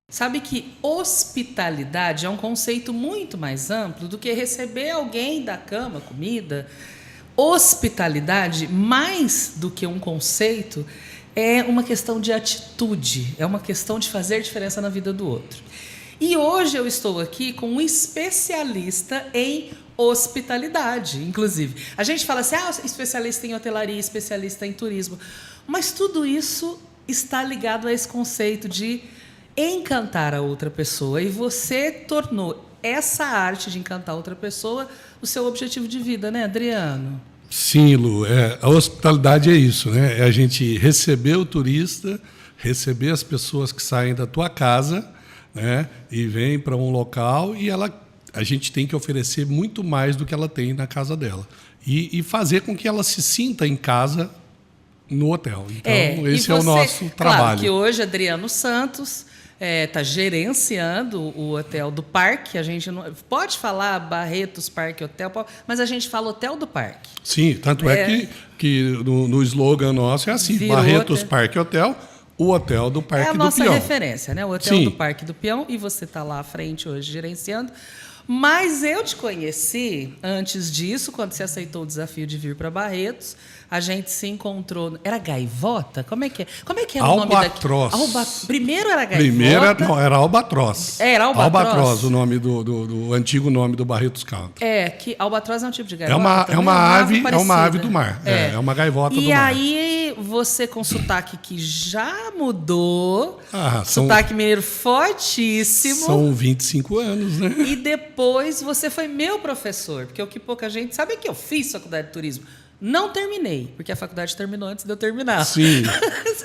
Sabe que hospitalidade é um conceito muito mais amplo do que receber alguém da cama, comida. Hospitalidade, mais do que um conceito, é uma questão de atitude, é uma questão de fazer diferença na vida do outro. E hoje eu estou aqui com um especialista em hospitalidade, inclusive. A gente fala assim, especialista em hotelaria, especialista em turismo, mas tudo isso está ligado a esse conceito de encantar a outra pessoa, e você tornou essa arte de encantar outra pessoa o seu objetivo de vida, né, Adriano? Sim, Lu. A hospitalidade é isso, né? É a gente receber o turista, receber as pessoas que saem da tua casa, né, e vêm para um local, e a gente tem que oferecer muito mais do que ela tem na casa dela. E fazer com que ela se sinta em casa no hotel. Então, esse é o nosso trabalho. Claro que hoje Adriano Santos está gerenciando o Hotel do Parque. A gente não pode falar Barretos Parque Hotel, mas a gente fala Hotel do Parque. Sim, tanto é que no slogan nosso é assim, Virou Barretos Parque Hotel, o Hotel do Parque do Peão. É a nossa referência, né? O Hotel do Parque do Peão, e você está lá à frente hoje gerenciando. Mas eu te conheci antes disso, quando você aceitou o desafio de vir para Barretos. A gente se encontrou. Era Gaivota? Como é que era o nome daqui? Primeiro era Gaivota. Era Albatroz. Era Albatroz, o nome do antigo nome do Barretos Country. Que Albatroz é um tipo de gaivota. É uma ave do mar. É uma gaivota do mar. E aí, você com sotaque que já mudou, sotaque mineiro fortíssimo. São 25 anos, né? E depois você foi meu professor, porque o que pouca gente sabe é que eu fiz faculdade de turismo. Não terminei, porque a faculdade terminou antes de eu terminar. Sim.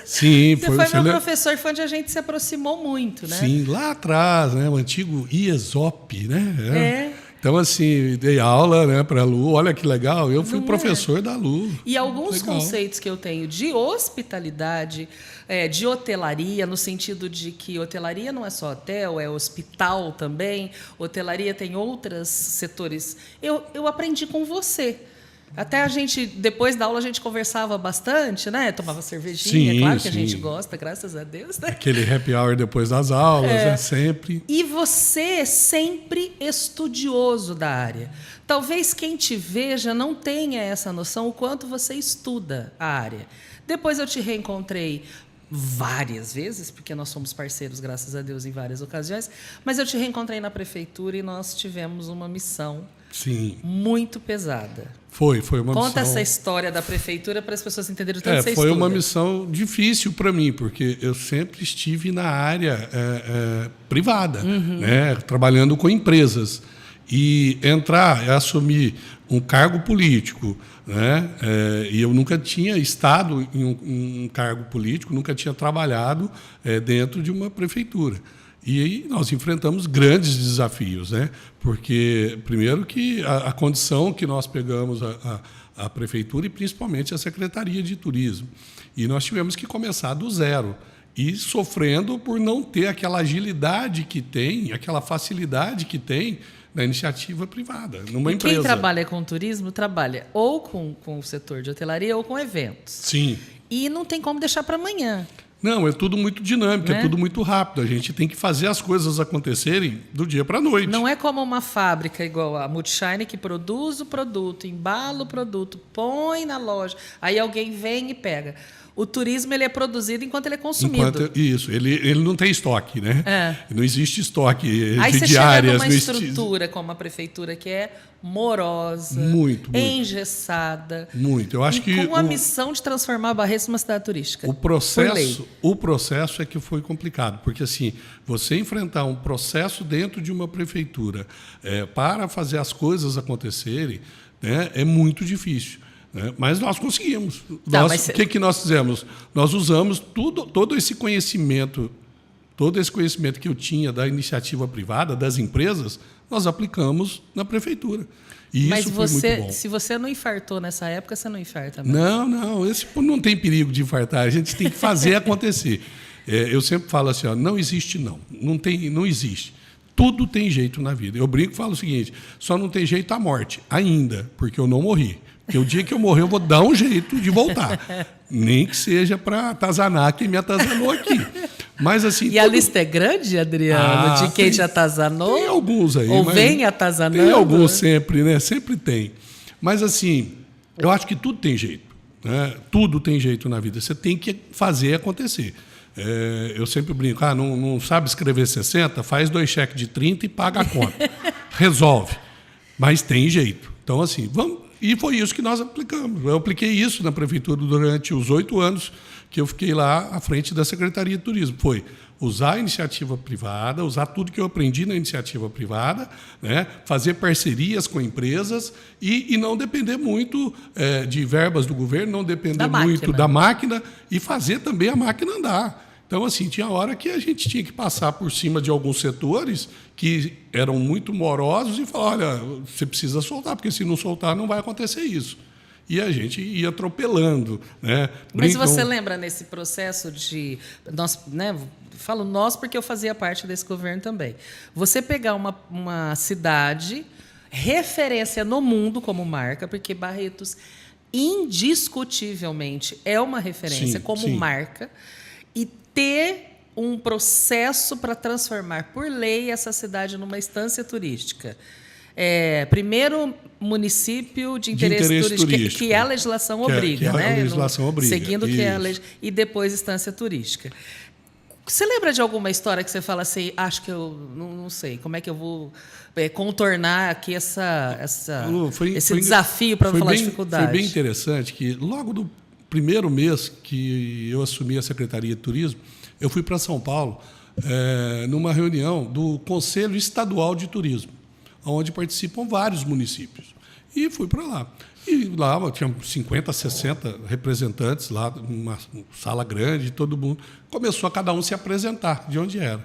Você foi meu professor, foi onde a gente se aproximou muito, né? Sim, lá atrás, né? O antigo IESOP, né? Então, assim, dei aula, né, para a Lu. Olha que legal, eu fui professor da Lu. E alguns conceitos que eu tenho de hospitalidade, de hotelaria, no sentido de que hotelaria não é só hotel, é hospital também. Hotelaria tem outros setores. Eu aprendi com você. Até a gente, depois da aula, a gente conversava bastante, né? Tomava cervejinha, claro que a gente gosta, graças a Deus, né? Aquele happy hour depois das aulas, né? Sempre. E você sempre estudioso da área. Talvez quem te veja não tenha essa noção o quanto você estuda a área. Depois eu te reencontrei várias vezes, porque nós somos parceiros, graças a Deus, em várias ocasiões, mas eu te reencontrei na prefeitura e nós tivemos uma missão muito pesada. Foi uma missão. Conta essa história da prefeitura para as pessoas entenderem o tanto que você foi estuda. uma missão difícil para mim, porque eu sempre estive na área privada, né, trabalhando com empresas. E assumir um cargo político, né, e eu nunca tinha estado em um cargo político, nunca tinha trabalhado dentro de uma prefeitura. E aí nós enfrentamos grandes desafios, né? Porque, primeiro, que a condição que nós pegamos a prefeitura e principalmente a Secretaria de Turismo. E nós tivemos que começar do zero e sofrendo por não ter aquela agilidade que tem, aquela facilidade que tem na iniciativa privada, numa empresa. Quem trabalha com turismo trabalha ou com o setor de hotelaria ou com eventos. Sim. E não tem como deixar para amanhã. Não, é tudo muito dinâmico, né? É tudo muito rápido. A gente tem que fazer as coisas acontecerem do dia para a noite. Não é como uma fábrica igual a Multishine que produz o produto, embala o produto, põe na loja, aí alguém vem e pega. O turismo ele é produzido enquanto ele é consumido. Ele não tem estoque, né? Não existe estoque aí de diárias. Aí você chega numa estrutura como a prefeitura, que é morosa, engessada. Muito. Eu acho que com a missão de transformar Barretos numa cidade turística. O processo é que foi complicado, porque assim, você enfrentar um processo dentro de uma prefeitura para fazer as coisas acontecerem, né, é muito difícil. Mas nós conseguimos. O que nós fizemos? Nós usamos todo esse conhecimento que eu tinha da iniciativa privada, das empresas, nós aplicamos na prefeitura. E mas isso foi muito bom. Se você não infartou nessa época, você não infarta mais. Não, não tem perigo de infartar. A gente tem que fazer acontecer. Eu sempre falo assim, não existe não. Não existe. Tudo tem jeito na vida. Eu brinco e falo o seguinte, só não tem jeito a morte, ainda, porque eu não morri. Porque o dia que eu morrer, eu vou dar um jeito de voltar. Nem que seja para atazanar quem me atazanou aqui. Mas, assim, e a lista é grande, Adriano, de quem te atazanou? Tem alguns aí. Ou vem atazanando? Tem alguns sempre, né? Sempre tem. Mas, assim, eu acho que tudo tem jeito. Né? Tudo tem jeito na vida. Você tem que fazer acontecer. Eu sempre brinco, não sabe escrever 60? Faz 2 cheques de 30 e paga a conta. Resolve. Mas tem jeito. Então, assim, vamos... E foi isso que nós aplicamos. Eu apliquei isso na prefeitura durante os 8 anos que eu fiquei lá à frente da Secretaria de Turismo. Foi usar a iniciativa privada, usar tudo que eu aprendi na iniciativa privada, né? Fazer parcerias com empresas e não depender muito de verbas do governo, não depender muito da máquina e fazer também a máquina andar. Então, assim, tinha hora que a gente tinha que passar por cima de alguns setores que eram muito morosos e falar, olha, você precisa soltar, porque se não soltar não vai acontecer isso. E a gente ia atropelando. Né? Mas você lembra nesse processo de... Nós, né, falo nós porque eu fazia parte desse governo também. Você pegar uma cidade, referência no mundo como marca, porque Barretos indiscutivelmente é uma referência como marca, e ter um processo para transformar por lei essa cidade numa estância turística. Primeiro município de interesse turístico, que a legislação obriga, né? A legislação obriga. Seguindo que é a legislação. E depois estância turística. Você lembra de alguma história que você fala assim, acho que eu não sei, como é que eu vou contornar aqui esse desafio para não falar dificuldade? Foi bem interessante que logo do primeiro mês que eu assumi a Secretaria de Turismo, eu fui para São Paulo numa reunião do Conselho Estadual de Turismo, onde participam vários municípios. E fui para lá. E lá tinha 50, 60 representantes, lá numa sala grande, todo mundo. Começou a cada um se apresentar de onde era.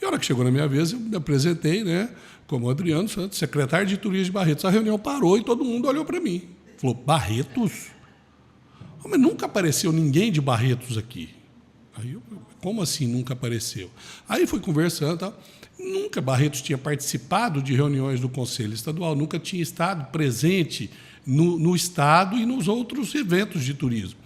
E a hora que chegou na minha vez, eu me apresentei, né, como Adriano Santos, secretário de Turismo de Barretos. A reunião parou e todo mundo olhou para mim. Falou, Barretos? Mas nunca apareceu ninguém de Barretos aqui. Aí eu, como assim nunca apareceu? Aí fui conversando e tal. Nunca Barretos tinha participado de reuniões do Conselho Estadual, nunca tinha estado presente no Estado e nos outros eventos de turismo.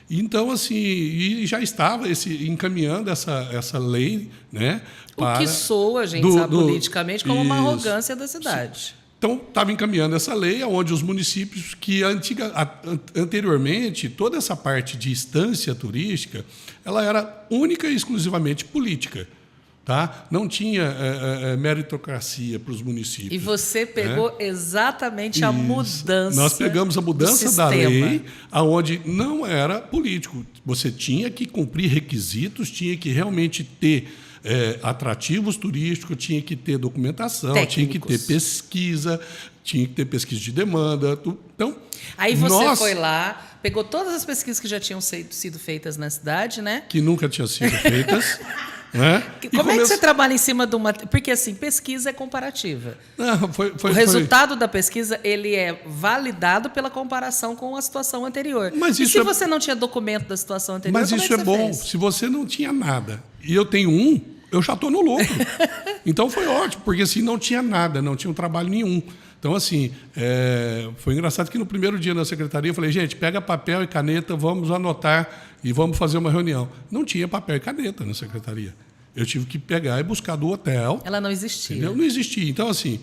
Então, assim, e já estava encaminhando essa lei, né? O que soa, a gente sabe politicamente, como uma arrogância da cidade. Então, estava encaminhando essa lei, onde os municípios que anteriormente, toda essa parte de estância turística, ela era única e exclusivamente política. Tá? Não tinha meritocracia para os municípios. E você pegou exatamente a mudança. Nós pegamos a mudança da lei, onde não era político. Você tinha que cumprir requisitos, tinha que realmente ter atrativos turísticos, tinha que ter documentação, tinha que ter pesquisa, tinha que ter pesquisa de demanda. Então, aí você foi lá, pegou todas as pesquisas que já tinham sido feitas na cidade, né? Que nunca tinham sido feitas. Né? Como é que você trabalha em cima de uma... Porque, assim, pesquisa é comparativa. Não, o resultado da pesquisa ele é validado pela comparação com a situação anterior. Mas e se você não tinha documento da situação anterior, mas isso é bom. Fez? Se você não tinha nada e eu tenho eu já estou no lucro. Então, foi ótimo, porque assim, não tinha nada, não tinha um trabalho nenhum. Então, assim, foi engraçado que no primeiro dia na secretaria eu falei, gente, pega papel e caneta, vamos anotar e vamos fazer uma reunião. Não tinha papel e caneta na secretaria. Eu tive que pegar e buscar do hotel. Ela não existia. Entendeu? Não existia. Então, assim,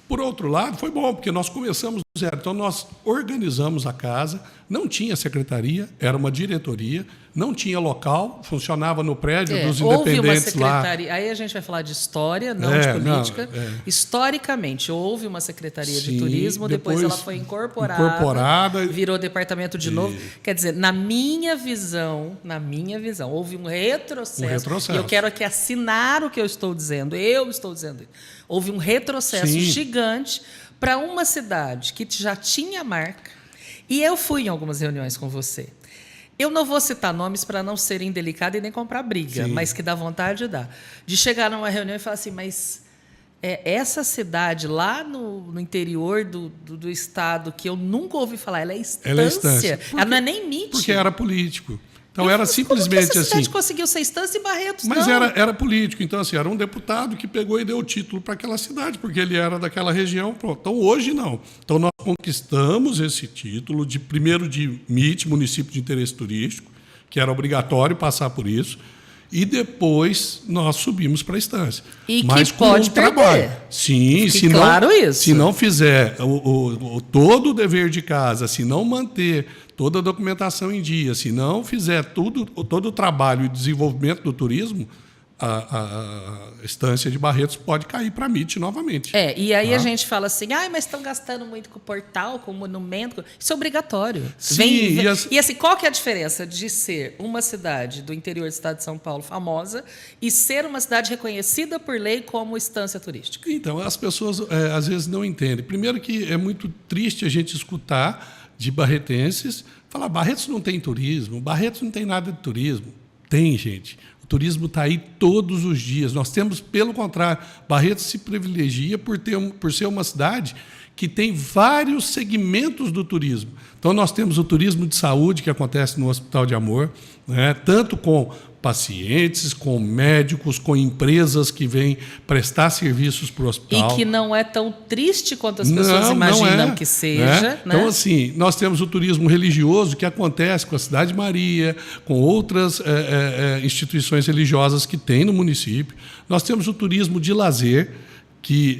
por outro lado, foi bom, porque nós começamos do zero. Então, nós organizamos a casa, não tinha secretaria, era uma diretoria, não tinha local, funcionava no prédio dos independentes houve uma secretaria, lá. Aí a gente vai falar de história, não de política. Historicamente, houve uma secretaria de turismo, depois ela foi incorporada, virou departamento de novo. Quer dizer, na minha visão, houve um retrocesso. E eu quero aqui assinar o que eu estou dizendo. Eu estou dizendo isso. Houve um retrocesso gigante para uma cidade que já tinha marca. E eu fui em algumas reuniões com você. Eu não vou citar nomes para não ser indelicada e nem comprar briga, mas que dá vontade de dar. De chegar numa reunião e falar assim, mas essa cidade lá no interior do estado, que eu nunca ouvi falar, ela é estância. Ela não é nem mídia. Porque era político. Então era simplesmente como que essa cidade assim. conseguiu ser instância e Barretos Mas não? era político, então assim, era um deputado que pegou e deu o título para aquela cidade, porque ele era daquela região. Pronto. Então hoje não. Então nós conquistamos esse título primeiro de MIT, município de interesse turístico, que era obrigatório passar por isso. E depois nós subimos para a instância. E mas que pode perder. Trabalho. Sim, se não fizer todo o dever de casa, se não manter toda a documentação em dia, se não fizer todo o trabalho e desenvolvimento do turismo, a instância de Barretos pode cair para a MIT novamente. E aí a gente fala assim, mas estão gastando muito com o portal, com o monumento. Isso é obrigatório. Sim, e assim, qual que é a diferença de ser uma cidade do interior do estado de São Paulo famosa e ser uma cidade reconhecida por lei como instância turística? Então, as pessoas às vezes não entendem. Primeiro que é muito triste a gente escutar de barretenses falar, Barretos não tem turismo, Barretos não tem nada de turismo. Tem, gente. O turismo está aí todos os dias. Nós temos, pelo contrário, Barretos se privilegia por ser uma cidade que tem vários segmentos do turismo. Então, nós temos o turismo de saúde, que acontece no Hospital de Amor, né? Tanto com pacientes, com médicos, com empresas que vêm prestar serviços para o hospital. E que não é tão triste quanto as pessoas imaginam que seja. Né? Então, assim, nós temos o turismo religioso, que acontece com a Cidade de Maria, com outras instituições religiosas que tem no município. Nós temos o turismo de lazer, que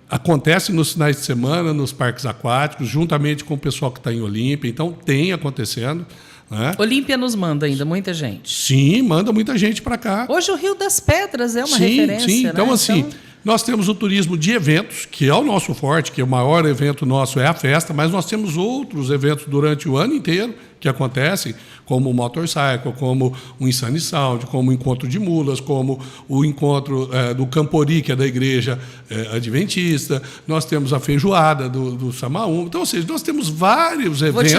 acontece nos finais de semana, nos parques aquáticos, juntamente com o pessoal que está em Olímpia. Então, tem acontecendo. Né? Olímpia nos manda ainda muita gente. Sim, manda muita gente para cá. Hoje o Rio das Pedras é uma referência. Sim, então né? assim, nós temos o turismo de eventos, que é o nosso forte, que o maior evento nosso é a festa, mas nós temos outros eventos durante o ano inteiro que acontecem, como o Motorcycle, como o Insane Sound, como o Encontro de Mulas, como o encontro do Campori, que é da Igreja Adventista. Nós temos a feijoada do Samaúma. Então, ou seja, nós temos vários eventos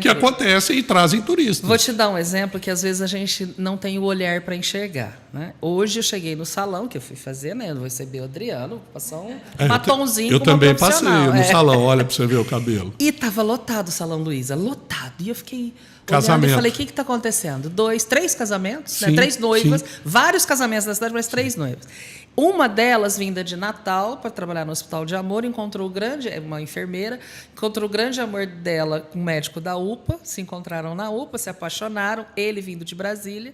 que acontecem e trazem turistas. Vou te dar um exemplo que às vezes a gente não tem o olhar para enxergar. Né? Hoje eu cheguei no salão, que eu fui fazer, né? Eu vou receber o Adriano, passar um batonzinho eu com uma também passei no profissional. salão, olha para você ver o cabelo. E estava lotado o Salão Luiza, lotado. E eu fiquei Casamento. olhando e falei, o que está acontecendo? 3 casamentos, sim, né? 3 noivas, sim. Vários casamentos na cidade, mas 3 noivas. Uma delas, vinda de Natal, para trabalhar no Hospital de Amor, encontrou uma enfermeira, encontrou o grande amor dela com um médico da UPA, se encontraram na UPA, se apaixonaram, ele vindo de Brasília.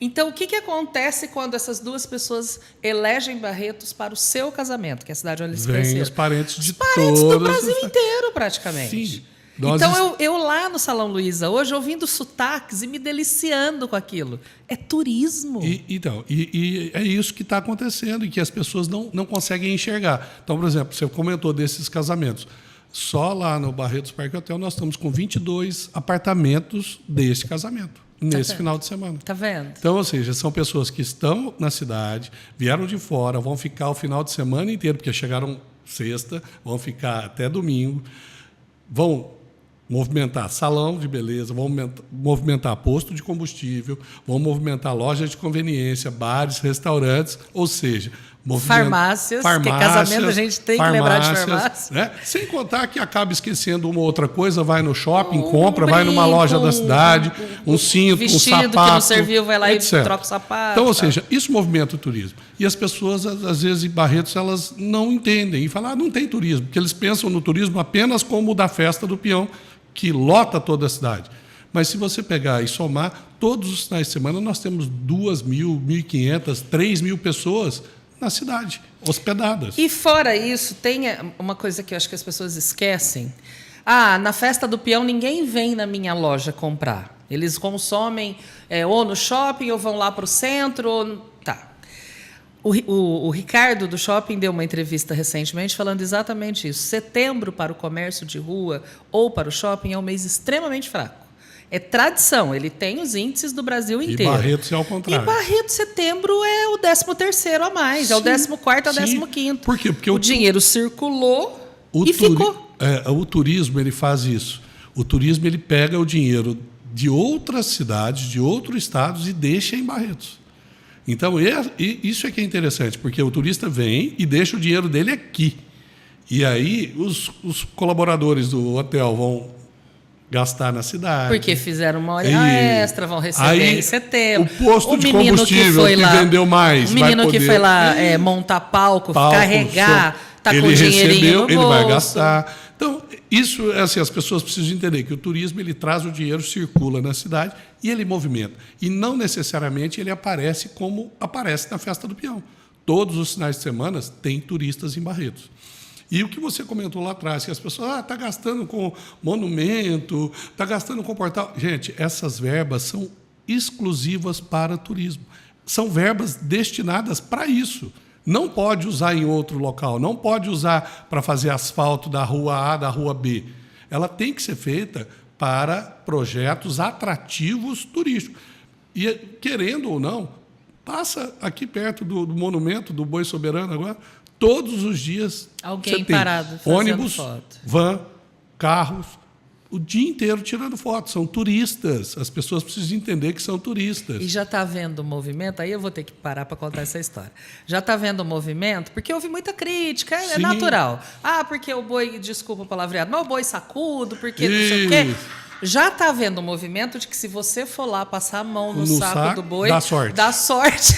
Então, o que acontece quando essas duas pessoas elegem Barretos para o seu casamento, que é a cidade onde eles se conheceram? Os parentes de do Brasil inteiro, praticamente. Sim. Então, eu lá no Salão Luiza, hoje, ouvindo sotaques e me deliciando com aquilo. É turismo. E é isso que está acontecendo e que as pessoas não conseguem enxergar. Então, por exemplo, você comentou desses casamentos. Só lá no Barretos Parque Hotel nós estamos com 22 apartamentos desse casamento. Nesse final de semana. Tá vendo? Então, ou seja, são pessoas que estão na cidade, vieram de fora, vão ficar o final de semana inteiro, porque chegaram sexta, vão ficar até domingo, vão movimentar salão de beleza, vão movimentar posto de combustível, vão movimentar lojas de conveniência, bares, restaurantes, ou seja, farmácias, porque casamento a gente tem que lembrar de farmácia. Né? Sem contar que acaba esquecendo uma outra coisa, vai no shopping, compra, vai numa loja da cidade, um cinto, um sapato, que não serviu, vai lá etc. e troca o sapato. Então, ou seja, isso movimenta o turismo. E as pessoas, às vezes, em Barretos, elas não entendem e falam, não tem turismo, porque eles pensam no turismo apenas como o da festa do peão, que lota toda a cidade. Mas se você pegar e somar, todos os finais de semana nós temos 2.000, 1.500, 3.000 pessoas na cidade, hospedadas. E fora isso, tem uma coisa que eu acho que as pessoas esquecem. Na festa do peão ninguém vem na minha loja comprar. Eles consomem ou no shopping, ou vão lá para o centro, ou... Tá. O Ricardo do Shopping deu uma entrevista recentemente falando exatamente isso. Setembro para o comércio de rua ou para o shopping é um mês extremamente fraco. É tradição, ele tem os índices do Brasil inteiro. E Barretos é ao contrário. E Barretos, setembro, é o 13º a mais, é o 14º ao 15º. Por quê? Porque o dinheiro circulou e ficou. O turismo ele faz isso. O turismo ele pega o dinheiro de outras cidades, de outros estados e deixa em Barretos. Então, isso é que é interessante, porque o turista vem e deixa o dinheiro dele aqui. E aí, os colaboradores do hotel vão gastar na cidade. Porque fizeram uma hora extra, vão receber aí, em setembro. O posto de combustível que vendeu mais. O menino que foi lá montar palco, carregar, tá com o dinheirinho no bolso. Ele vai gastar. Então, isso, assim, as pessoas precisam entender que o turismo ele traz o dinheiro, circula na cidade e ele movimenta. E não necessariamente ele aparece como aparece na Festa do Peão. Todos os finais de semana tem turistas em Barretos. E o que você comentou lá atrás, que as pessoas estão gastando com monumento, está gastando com portal. Gente, essas verbas são exclusivas para turismo. São verbas destinadas para isso. Não pode usar em outro local, não pode usar para fazer asfalto da rua A, da rua B. Ela tem que ser feita para projetos atrativos turísticos. E, querendo ou não, passa aqui perto do monumento do Boi Soberano agora, todos os dias alguém você tem parado fazendo ônibus, foto, van, carros, o dia inteiro tirando foto. São turistas. As pessoas precisam entender que são turistas. E já está havendo um movimento, aí eu vou ter que parar para contar essa história. Já está havendo um movimento, porque houve muita crítica, é natural. Porque o boi, desculpa o palavreado, mas o boi sacudo, porque não sei o quê. Já está havendo um movimento de que se você for lá passar a mão no saco do boi, dá sorte. Dá sorte,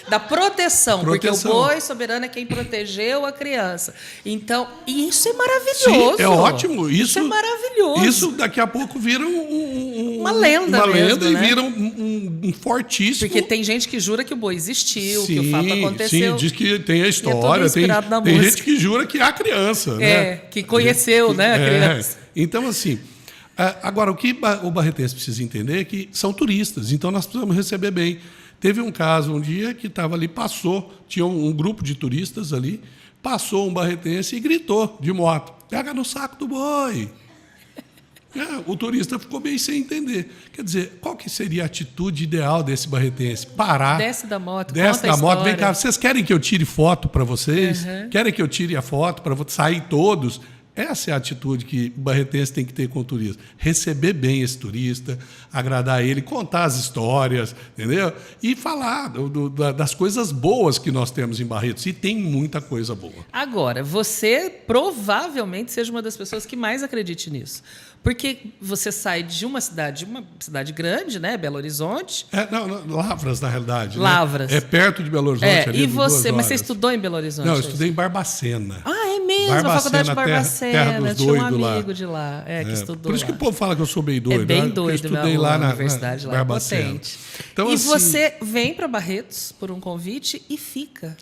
dá proteção, porque o boi soberano é quem protegeu a criança. Então, e isso é maravilhoso. Sim, é ótimo. Isso é maravilhoso. Isso daqui a pouco vira uma lenda mesmo, e né? vira um fortíssimo. Porque tem gente que jura que o boi existiu, que o fato aconteceu. Sim, diz que tem a história. Tem gente que jura que é a criança. Que conheceu, né, a criança. Então, assim... Agora, o que o barretense precisa entender é que são turistas, então nós precisamos receber bem. Teve um caso um dia que estava ali, tinha um grupo de turistas ali, passou um barretense e gritou de moto, pega no saco do boi. O turista ficou bem sem entender. Quer dizer, qual que seria a atitude ideal desse barretense? Parar. Desce da moto, vem cá, vocês querem que eu tire foto para vocês? Uhum. Querem que eu tire a foto para sair todos? Essa é a atitude que o barretense tem que ter com o turista. Receber bem esse turista, agradar ele, contar as histórias, entendeu? E falar das coisas boas que nós temos em Barretos. E tem muita coisa boa. Agora, você provavelmente seja uma das pessoas que mais acredite nisso. Porque você sai de uma cidade grande, né? Belo Horizonte. Lavras, na realidade. Lavras. Né? É perto de Belo Horizonte. E você, mas você estudou em Belo Horizonte? Não, eu estudei em Barbacena. É mesmo, a faculdade de Barbacena. Terra dos tinha um doidos amigo de lá, que estudou por isso lá. que o povo fala que eu sou bem doido. É bem doido, eu estudei lá na universidade lá, Barbacena. Potente. Então, e assim, você vem para Barretos por um convite e fica.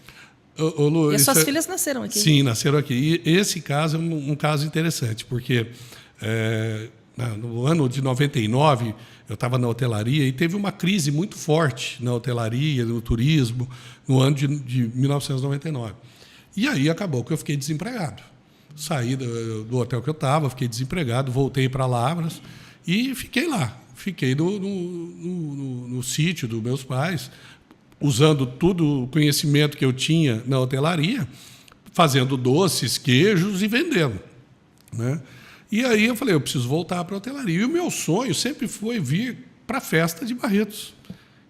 Lu, e as suas filhas nasceram aqui? Sim, nasceram aqui. E esse caso é um caso interessante, porque no ano de 99, eu estava na hotelaria e teve uma crise muito forte na hotelaria, no turismo, no ano de 1999. E aí acabou que eu fiquei desempregado. Saí do hotel que eu estava, fiquei desempregado, voltei para Lavras e fiquei lá. Fiquei no sítio dos meus pais, usando todo o conhecimento que eu tinha na hotelaria, fazendo doces, queijos e vendendo, né? E aí eu falei, eu preciso voltar para a hotelaria. E o meu sonho sempre foi vir para a festa de Barretos.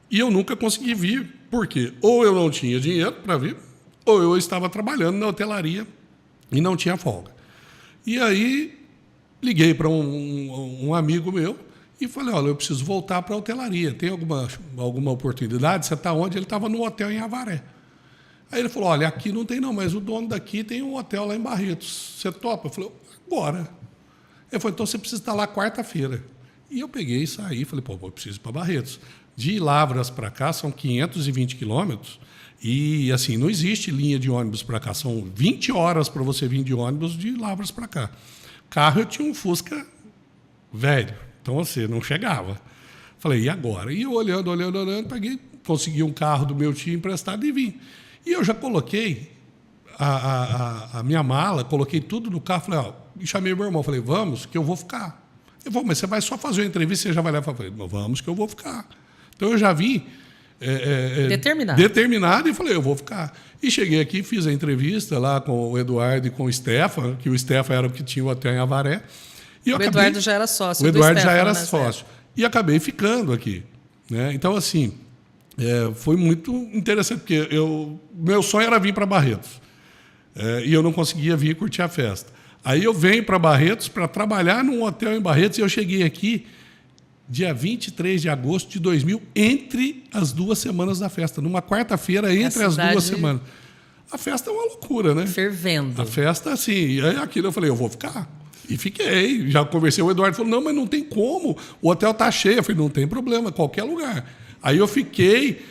E eu nunca consegui vir, porque ou eu não tinha dinheiro para vir, ou eu estava trabalhando na hotelaria e não tinha folga. E aí liguei para um amigo meu e falei, olha, eu preciso voltar para a hotelaria. Tem alguma oportunidade? Você está onde? Ele estava no hotel em Avaré. Aí ele falou, olha, aqui não tem não, mas o dono daqui tem um hotel lá em Barretos. Você topa? Eu falei, agora. Ele falou, então você precisa estar lá quarta-feira. E eu peguei e saí, falei, eu preciso ir para Barretos. De Lavras para cá são 520 quilômetros e, assim, não existe linha de ônibus para cá. São 20 horas para você vir de ônibus de Lavras para cá. Carro eu tinha um Fusca velho, então, assim, não chegava. Falei, e agora? E eu olhando, peguei, consegui um carro do meu tio emprestado e vim. E eu já coloquei a minha mala, coloquei tudo no carro, falei, e chamei meu irmão, falei, vamos, que eu vou ficar. Ele falou, mas você vai só fazer uma entrevista e você já vai levar? Eu falei, vamos, que eu vou ficar. Então eu já vim determinado e falei, eu vou ficar. E cheguei aqui, fiz a entrevista lá com o Eduardo e com o Stefan, que o Stefan era o que tinha o hotel em Avaré. E Eduardo já era sócio. O Eduardo já era sócio. E acabei ficando aqui, né? Então, assim, foi muito interessante, porque meu sonho era vir para Barretos. E eu não conseguia vir curtir a festa. Aí eu venho para Barretos para trabalhar num hotel em Barretos e eu cheguei aqui dia 23 de agosto de 2000, entre as 2 semanas da festa, numa quarta-feira entre as 2 semanas. A festa é uma loucura, né? Fervendo. A festa, assim, aí aquilo eu falei, eu vou ficar. E fiquei. Já conversei, o Eduardo falou, não, mas não tem como, o hotel tá cheio. Eu falei, não tem problema, qualquer lugar. Aí eu fiquei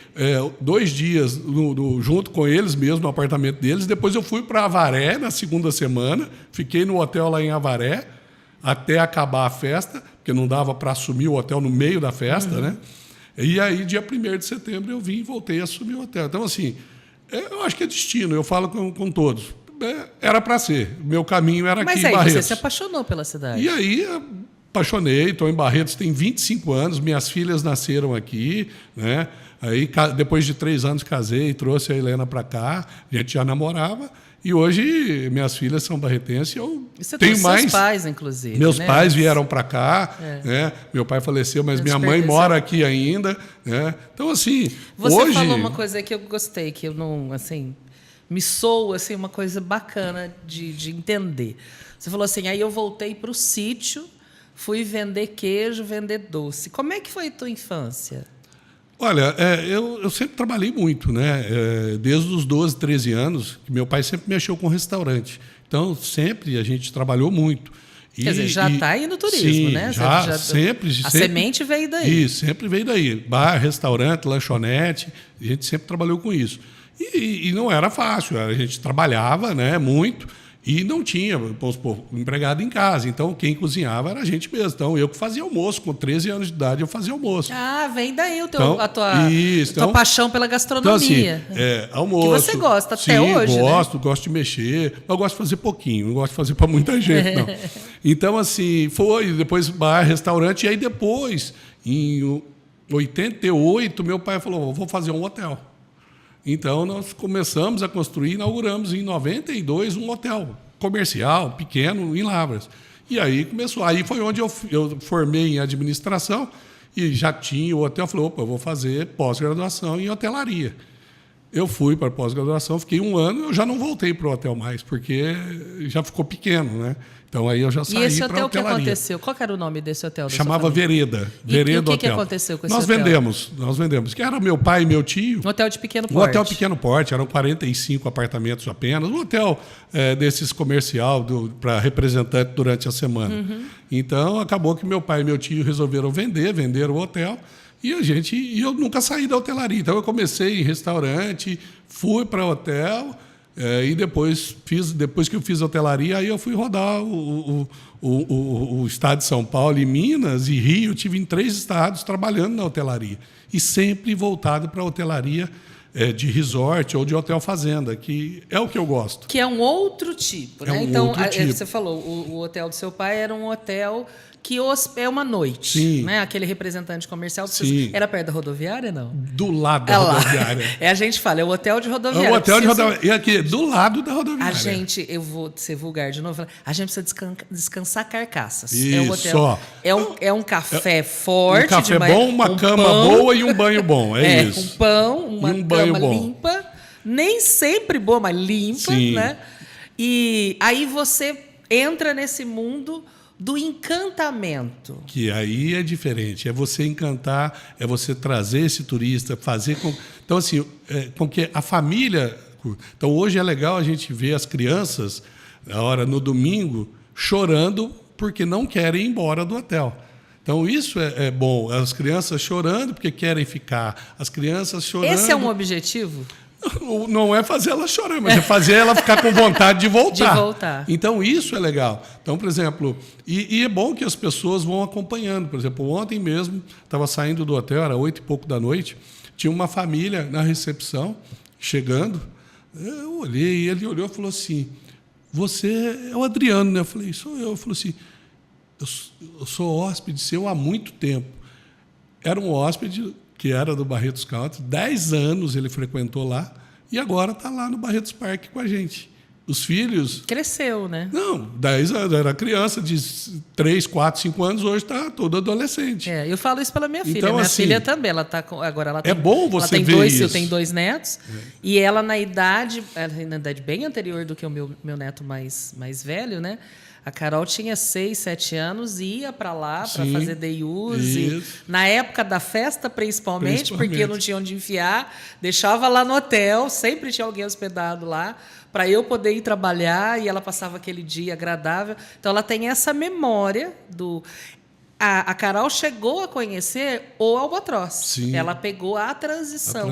2 dias junto com eles mesmo, no apartamento deles. Depois eu fui para Avaré na segunda semana, fiquei no hotel lá em Avaré, até acabar a festa, porque não dava para assumir o hotel no meio da festa, né? E aí, dia 1º de setembro, eu vim e voltei a assumir o hotel. Então, assim, eu acho que é destino, eu falo com todos. Era para ser, meu caminho era aqui em Barretos. Mas aí você se apaixonou pela cidade. E aí, apaixonei, estou em Barretos tem 25 anos, minhas filhas nasceram aqui, né? Aí, depois de 3 anos, casei, trouxe a Helena para cá, a gente já namorava. E hoje minhas filhas são barretenses, eu tenho mais. Seus pais, inclusive. Meus pais vieram para cá, né? Meu pai faleceu, mas minha mãe mora aqui ainda, né? Então assim, você falou uma coisa que eu gostei, que eu não, assim, me soa assim uma coisa bacana de entender. Você falou assim, aí eu voltei para o sítio, fui vender queijo, vender doce. Como é que foi a tua infância? Olha, eu sempre trabalhei muito, né? Desde os 12, 13 anos, que meu pai sempre mexeu com restaurante. Então, sempre a gente trabalhou muito. Quer dizer, já está aí no turismo, sim, né? Já sempre. A semente veio daí. Isso, sempre veio daí. Bar, restaurante, lanchonete, a gente sempre trabalhou com isso. E não era fácil, a gente trabalhava, né, muito. E não tinha, vamos supor, empregado em casa. Então, quem cozinhava era a gente mesmo. Então, eu que fazia almoço. Com 13 anos de idade, eu fazia almoço. Ah, vem daí a tua paixão pela gastronomia. Então, assim, almoço. Que você gosta até hoje, gosto de mexer. Eu gosto de fazer pouquinho, não gosto de fazer para muita gente, não. Então, assim, foi. Depois, bar, restaurante. E aí, depois, em 88, meu pai falou, vou fazer um hotel. Então, nós começamos a construir, inauguramos em 92 um hotel comercial, pequeno, em Lavras. E aí começou. Aí foi onde eu formei em administração e já tinha o hotel. Falei, opa, eu vou fazer pós-graduação em hotelaria. Eu fui para pós-graduação, fiquei 1 ano, eu já não voltei para o hotel mais, porque já ficou pequeno, né? Então aí eu já saí para a hotelaria. E esse hotel, o que aconteceu? Qual era o nome desse hotel? Chamava Vereda. E o que aconteceu com esse hotel? Nós vendemos. Que era meu pai e meu tio. Um hotel de pequeno porte. Um hotel pequeno porte, eram 45 apartamentos apenas. Um hotel desses comercial para representante durante a semana. Então acabou que meu pai e meu tio resolveram venderam o hotel. E eu nunca saí da hotelaria. Então eu comecei em restaurante, fui para hotel. E depois que eu fiz hotelaria, aí eu fui rodar o estado de São Paulo e Minas e Rio. Eu tive em 3 estados trabalhando na hotelaria. E sempre voltado para a hotelaria de resort ou de hotel fazenda, que é o que eu gosto. Que é um outro tipo, né? Outro tipo. Você falou, o hotel do seu pai era um hotel que é uma noite. Sim. Né? Aquele representante comercial. Sim. Era perto da rodoviária, não? Do lado da rodoviária. A gente fala, é o hotel de rodoviária. É o hotel de rodoviária. E aqui, do lado da rodoviária. Eu vou ser vulgar de novo, a gente precisa descansar carcaças. Isso. É um café forte. Um café de manhã, bom, uma cama boa e um banho bom. É isso. Um pão, uma um banho cama bom. limpa. Nem sempre boa, mas limpa. Sim. Né? E aí você entra nesse mundo do encantamento. Que aí é diferente. É você encantar, é você trazer esse turista, fazer com... Então, assim, com que a família... Então, hoje é legal a gente ver as crianças, na hora, no domingo, chorando porque não querem ir embora do hotel. Então, isso é bom. As crianças chorando porque querem ficar. As crianças chorando... Esse é um objetivo? Não é fazer ela chorar, mas é fazer ela ficar com vontade de voltar. De voltar. Então, isso é legal. Então, por exemplo, e é bom que as pessoas vão acompanhando. Por exemplo, ontem mesmo, estava saindo do hotel, era 8 e pouco da noite, tinha uma família na recepção, chegando. Eu olhei, ele olhou e falou assim, você é o Adriano, né? Eu falei, sou eu. Ele falou assim, eu sou hóspede seu há muito tempo. Era um hóspede... que era do Barretos Country, 10 anos ele frequentou lá, e agora está lá no Barretos Parque com a gente. os filhos... Cresceu, né? Não, 10 anos, era criança de 3, 4, 5 anos, hoje está todo adolescente. Eu falo isso pela minha filha. Então, Minha assim, filha também, agora ela tem, bom você ela tem ver isso. Eu tenho 2 netos, e ela na idade bem anterior do que o meu neto mais velho, né? A Carol tinha 6, 7 anos, ia para lá para fazer day use. Na época da festa, principalmente, porque não tinha onde enfiar, deixava lá no hotel, sempre tinha alguém hospedado lá, para eu poder ir trabalhar, e ela passava aquele dia agradável. Então, ela tem essa memória do... A Carol chegou a conhecer o Albatroz. Sim. Ela pegou a transição.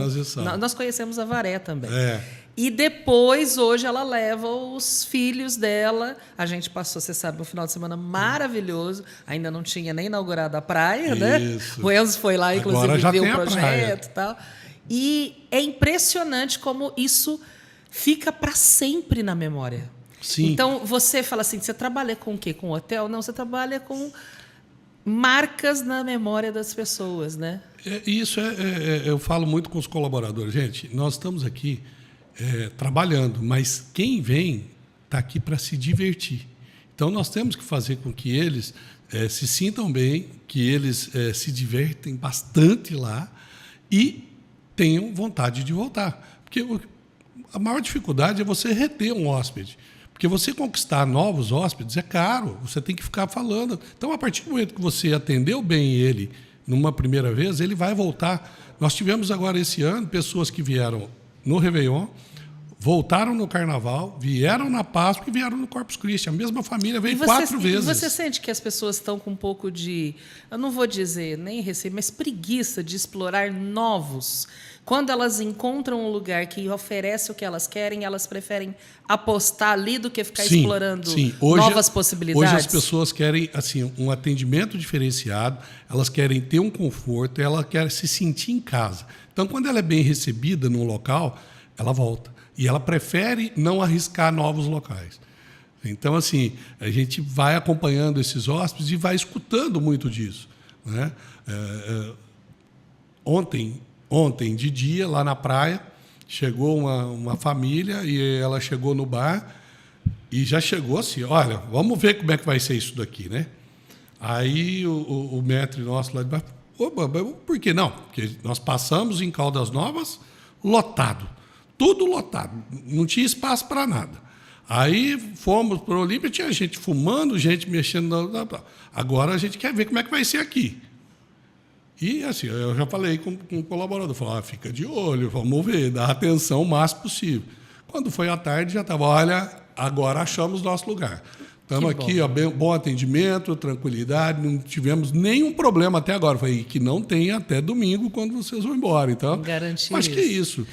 Nós conhecemos a Varé também. E depois, hoje, ela leva os filhos dela. A gente passou, você sabe, um final de semana maravilhoso. Ainda não tinha nem inaugurado a praia, né? O Enzo foi lá, inclusive, ver o projeto e tal. E é impressionante como isso fica para sempre na memória. Sim. Então, você fala assim, você trabalha com o quê? Com hotel? Não, você trabalha com marcas na memória das pessoas, né? Eu falo muito com os colaboradores. Gente, nós estamos aqui trabalhando, mas quem vem está aqui para se divertir. Então, nós temos que fazer com que eles se sintam bem, que eles se divertem bastante lá e tenham vontade de voltar. Porque a maior dificuldade é você reter um hóspede. Porque você conquistar novos hóspedes é caro, você tem que ficar falando. Então, a partir do momento que você atendeu bem ele numa primeira vez, ele vai voltar. Nós tivemos agora esse ano pessoas que vieram no Réveillon, voltaram no Carnaval, vieram na Páscoa e vieram no Corpus Christi. A mesma família veio 4 vezes. E você sente que as pessoas estão com um pouco de, eu não vou dizer nem receio, mas preguiça de explorar novos. Quando elas encontram um lugar que oferece o que elas querem, elas preferem apostar ali do que ficar explorando novas possibilidades? Hoje as pessoas querem um atendimento diferenciado, elas querem ter um conforto, elas querem se sentir em casa. Então, quando ela é bem recebida num local, ela volta. E ela prefere não arriscar novos locais. Então, assim, a gente vai acompanhando esses hóspedes e vai escutando muito disso, né? Ontem, de dia, lá na praia, chegou uma família e ela chegou no bar e já chegou assim, olha, vamos ver como é que vai ser isso daqui, né? Aí o maître nosso lá de baixo, por que não? Porque nós passamos em Caldas Novas lotado, tudo lotado, não tinha espaço para nada. Aí fomos para o Olímpia, tinha gente fumando, gente mexendo. Agora a gente quer ver como é que vai ser aqui. E assim, eu já falei com o colaborador, falei, fica de olho, vamos ver, dá atenção o máximo possível. Quando foi à tarde, já estava, olha, agora achamos nosso lugar. Estamos aqui, bom atendimento, tranquilidade, não tivemos nenhum problema até agora. Falei, que não tenha até domingo quando vocês vão embora. Então, garantir acho que é isso.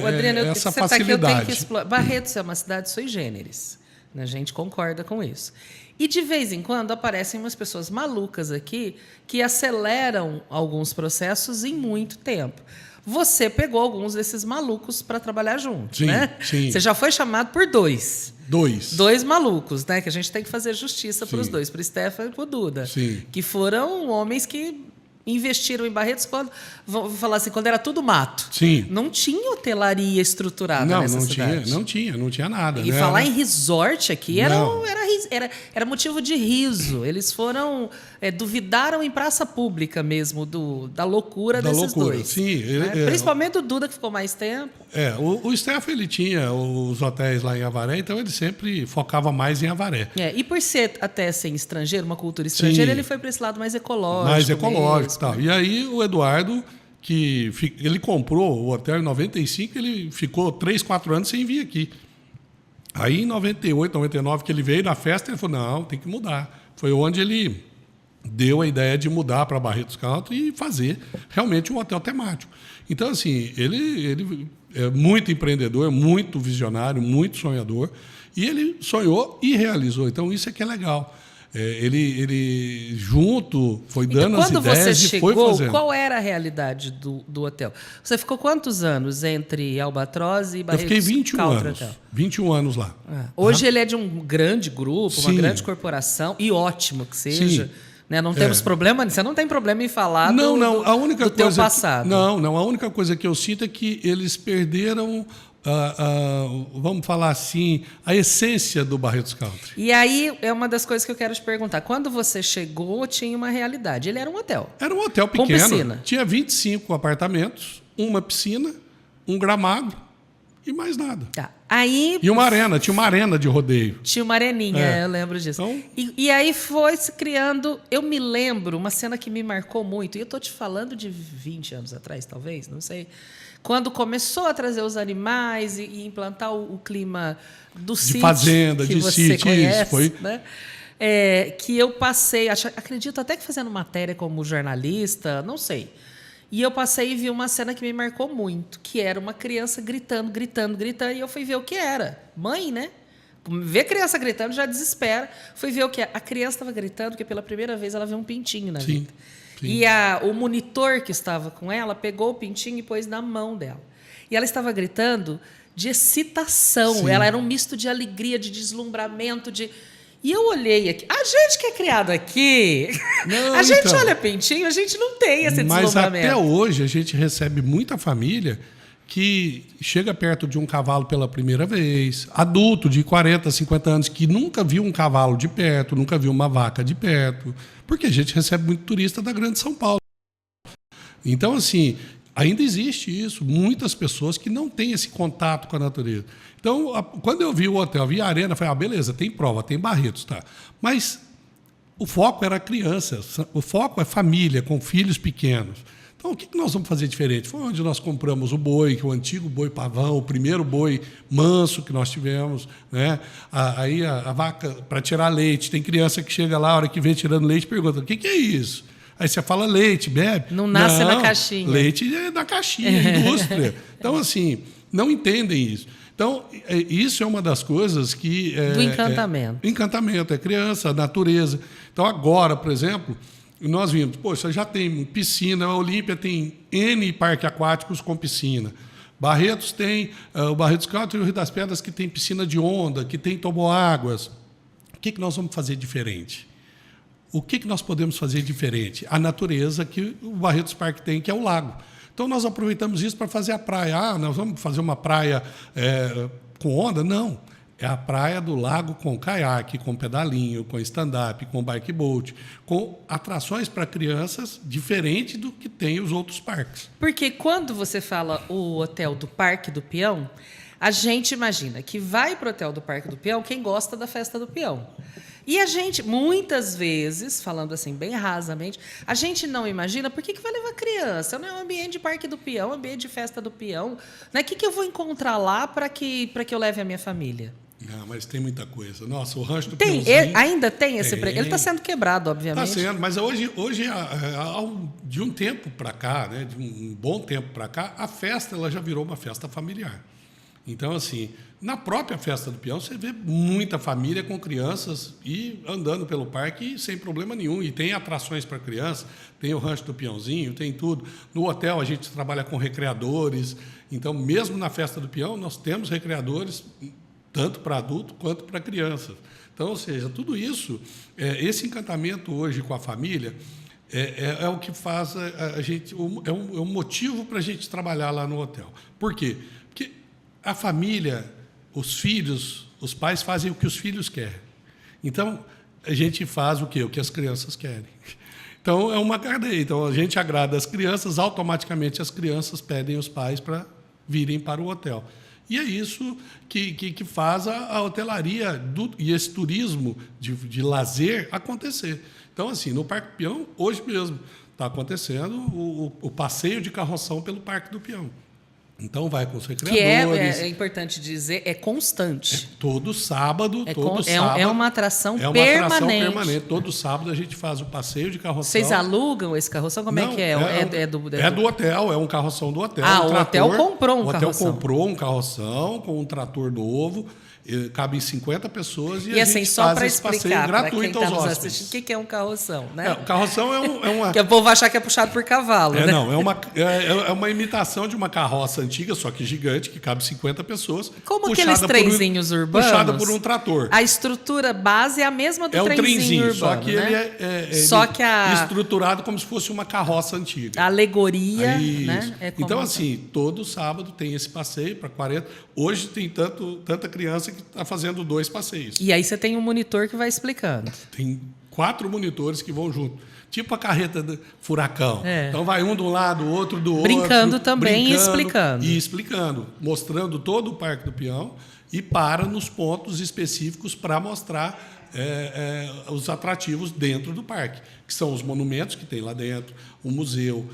Adriano, essa você facilidade. Tá aqui, eu tenho que explorar. Barretos é uma cidade sui generis. A gente concorda com isso. E, de vez em quando, aparecem umas pessoas malucas aqui que aceleram alguns processos em muito tempo. Você pegou alguns desses malucos para trabalhar junto, né? Sim. Você já foi chamado por 2. Dois malucos, né? Que a gente tem que fazer justiça para os 2, para o Stefan e para o Duda. Sim. Que foram homens que investiram em Barretos quando, vou falar assim, quando era tudo mato. Sim. Não tinha hotelaria estruturada nessa cidade. Não tinha nada. E né? falar em resort aqui era motivo de riso. Eles duvidaram em praça pública mesmo da loucura desses dois. Sim. Principalmente o Duda, que ficou mais tempo. O Stefan, ele tinha os hotéis lá em Avaré, então ele sempre focava mais em Avaré. E por ser até ser estrangeiro, uma cultura estrangeira, ele foi para esse lado mais ecológico. Mais ecológico. Tal. E aí o Eduardo, que ele comprou o hotel em 95, ele ficou 3, 4 anos sem vir aqui. Aí em 98, 99, que ele veio na festa, ele falou, não, tem que mudar. Foi onde ele deu a ideia de mudar para Barretos Country e fazer realmente um hotel temático. Então, assim, ele é muito empreendedor, muito visionário, muito sonhador, e ele sonhou e realizou. Então, isso é que é legal. Ele junto foi dando as ideias e foi fazendo. Quando você chegou, qual era a realidade do hotel? Você ficou quantos anos entre Albatroz e Barretos? Eu fiquei 21 anos. 21 anos lá. Hoje ele é de um grande grupo, uma grande corporação, e ótimo que seja. Sim. Né? Não temos problema, você não tem problema em falar do teu passado. Não, a única coisa que eu sinto é que eles perderam vamos falar assim, a essência do Barretos Country. E aí é uma das coisas que eu quero te perguntar. Quando você chegou, tinha uma realidade. Ele era um hotel. Era um hotel com pequeno. Piscina. Tinha 25 apartamentos, uma piscina, um gramado e mais nada. Tá. Aí, E uma arena, tinha uma arena de rodeio. tinha uma areninha, eu lembro disso. Então- E aí foi se criando... Eu me lembro, uma cena que me marcou muito, e eu estou te falando de 20 anos atrás, talvez, não sei, quando começou a trazer os animais e implantar o clima do sítio, fazenda, que de você sítio, conhece, isso, foi. né? Que eu passei, acredito até que fazendo matéria como jornalista, não sei. E eu passei e vi uma cena que me marcou muito, que era uma criança gritando, gritando, gritando, e eu fui ver o que era. Mãe, né? Ver criança gritando já desespera. Fui ver o que é. A criança estava gritando porque pela primeira vez ela viu um pintinho na vida. Sim. E o monitor que estava com ela pegou o pintinho e pôs na mão dela. E ela estava gritando de excitação. Sim. Ela era um misto de alegria, de deslumbramento, de... E eu olhei aqui. A gente que é criado aqui, Não, a gente então. olha pintinho, a gente não tem esse Mas deslumbramento. até hoje a gente recebe muita família que chega perto de um cavalo pela primeira vez, adulto de 40, 50 anos que nunca viu um cavalo de perto, nunca viu uma vaca de perto, porque a gente recebe muito turista da Grande São Paulo. Então, assim, ainda existe isso, muitas pessoas que não têm esse contato com a natureza. Então, quando eu vi o hotel, vi a arena, eu falei, beleza, tem prova, tem Barretos, tá. Mas o foco era a criança, o foco é família, com filhos pequenos. Então, o que nós vamos fazer diferente? Foi onde nós compramos o boi, que é o antigo boi pavão, o primeiro boi manso que nós tivemos, né? Aí a vaca, para tirar leite, tem criança que chega lá, a hora que vem tirando leite, pergunta, o que é isso? Aí você fala leite, bebe. Não nasce na caixinha. Leite é da caixinha, indústria. Então, assim, não entendem isso. Então, isso é uma das coisas que... Do encantamento. Encantamento, é criança, natureza. Então, agora, por exemplo, nós vimos, poxa, já tem piscina, a Olímpia tem N parques aquáticos com piscina. Barretos tem, o Barretos Country e o Rio das Pedras, que tem piscina de onda, que tem toboáguas. O que nós vamos fazer diferente? O que nós podemos fazer diferente? A natureza que o Barretos Parque tem, que é o lago. Então, nós aproveitamos isso para fazer a praia. Nós vamos fazer uma praia com onda? Não. É a praia do lago com caiaque, com pedalinho, com stand-up, com bike boat, com atrações para crianças diferente do que tem os outros parques. Porque quando você fala o hotel do Parque do Peão, a gente imagina que vai para o hotel do Parque do Peão quem gosta da festa do peão. E a gente, muitas vezes, falando assim bem rasamente, a gente não imagina por que vai levar criança? Não é um ambiente de Parque do Peão, é um ambiente de festa do peão. Né? O que eu vou encontrar lá para que eu leve a minha família? Não, mas tem muita coisa. Nossa, o rancho do Tem, Peãozinho... ainda tem esse... Tem. Ele está sendo quebrado, obviamente. Está sendo, mas hoje de um tempo para cá, né, de um bom tempo para cá, a festa ela já virou uma festa familiar. Então, assim, na própria festa do peão, você vê muita família com crianças e andando pelo parque sem problema nenhum. E tem atrações para crianças, tem o rancho do peãozinho, tem tudo. No hotel, a gente trabalha com recreadores. Então, mesmo na festa do peão, nós temos recreadores tanto para adulto quanto para crianças. Então, ou seja, tudo isso, esse encantamento hoje com a família é o que faz a gente... É um motivo para a gente trabalhar lá no hotel. Por quê? Porque a família, os filhos, os pais fazem o que os filhos querem. Então, a gente faz o quê? O que as crianças querem. Então, é uma cadeia. Então, a gente agrada as crianças, automaticamente as crianças pedem os pais para virem para o hotel. E é isso que faz a hotelaria e esse turismo de lazer acontecer. Então, assim, no Parque do Peão, hoje mesmo, está acontecendo o passeio de carroção pelo Parque do Peão. Então, vai com os recreadores. Que é importante dizer, é constante. Todo sábado, sábado. É uma atração permanente. É uma atração permanente. Todo sábado a gente faz o passeio de carroção. Vocês alugam esse carroção? Como Não, é que é? É do hotel, é um carroção do hotel. O hotel comprou um carroção. O hotel comprou um carroção com um trator novo cabem 50 pessoas E a assim, gente só faz para esse passeio explicar para quem gratuito está aos nos hóspedes. assistindo, o que é um carroção, né? O carroção é uma... Que o povo vai achar que é puxado por cavalo, né? Não, é uma imitação de uma carroça antiga, só que gigante, que cabe 50 pessoas. Como aqueles trenzinhos urbanos. Puxada por um trator. A estrutura base é a mesma do trenzinho urbano, só que né? ele estruturado como se fosse uma carroça antiga. A alegoria, Isso. né? É como então, assim, todo sábado tem esse passeio para 40. Hoje tem tanta criança que está fazendo 2 passeios. E aí você tem um monitor que vai explicando. Tem 4 monitores que vão junto. Tipo a carreta do furacão. Então vai um de um lado, o outro do outro. Brincando também e explicando. E explicando, mostrando todo o Parque do Peão e para nos pontos específicos para mostrar os atrativos dentro do parque, que são os monumentos que tem lá dentro, o museu,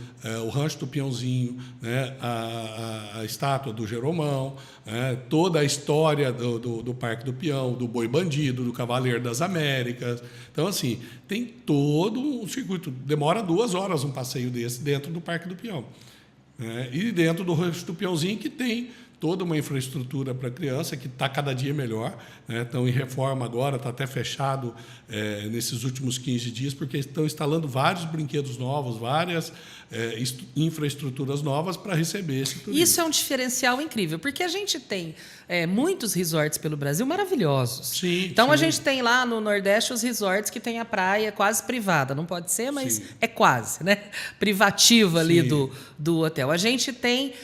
o Rancho do Peãozinho, né, a estátua do Jeromão, toda a história do Parque do Peão, do Boi Bandido, do Cavaleiro das Américas. Então, assim, tem todo um circuito. Demora 2 horas um passeio desse dentro do Parque do Peão. E dentro do Rancho do Peãozinho, que tem toda uma infraestrutura para criança que está cada dia melhor. Estão em reforma agora, está até fechado nesses últimos 15 dias, porque estão instalando vários brinquedos novos, várias infraestruturas novas para receber esse turismo. Isso é um diferencial incrível, porque a gente tem muitos resorts pelo Brasil maravilhosos. Sim, então, sim. A gente tem lá no Nordeste os resorts que tem a praia quase privada. Não pode ser, mas sim. é quase, né? Privativa ali do hotel. A gente tem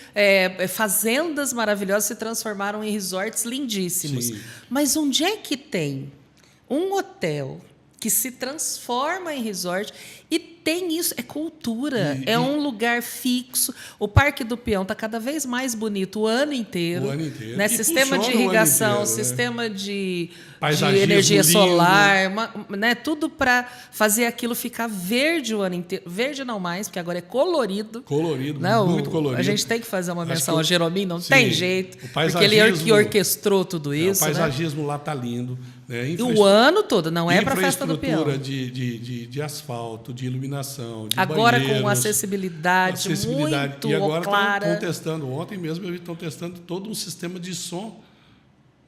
fazendas maravilhosas que se transformaram em resorts lindíssimos. Sim. Mas onde é que tem um hotel que se transforma em resort e tem isso, é cultura, é um lugar fixo. O Parque do Peão está cada vez mais bonito o ano inteiro. O ano inteiro. Né? E Sistema de funciona o ano irrigação, inteiro, sistema de paisagismo energia lindo. solar, né? Tudo para fazer aquilo ficar verde o ano inteiro. Verde não mais, porque agora é colorido. Colorido, né? muito colorido. A gente tem que fazer uma menção que ao Jerominho, não sim, tem jeito. o Porque ele é que orquestrou tudo isso. O paisagismo lá está lindo. Né? E o ano todo, não é para a Festa do Peão. Infraestrutura de asfalto, de iluminação, de agora banheiros, com acessibilidade muito e agora clara. estão testando, ontem mesmo eles estão testando todo um sistema de som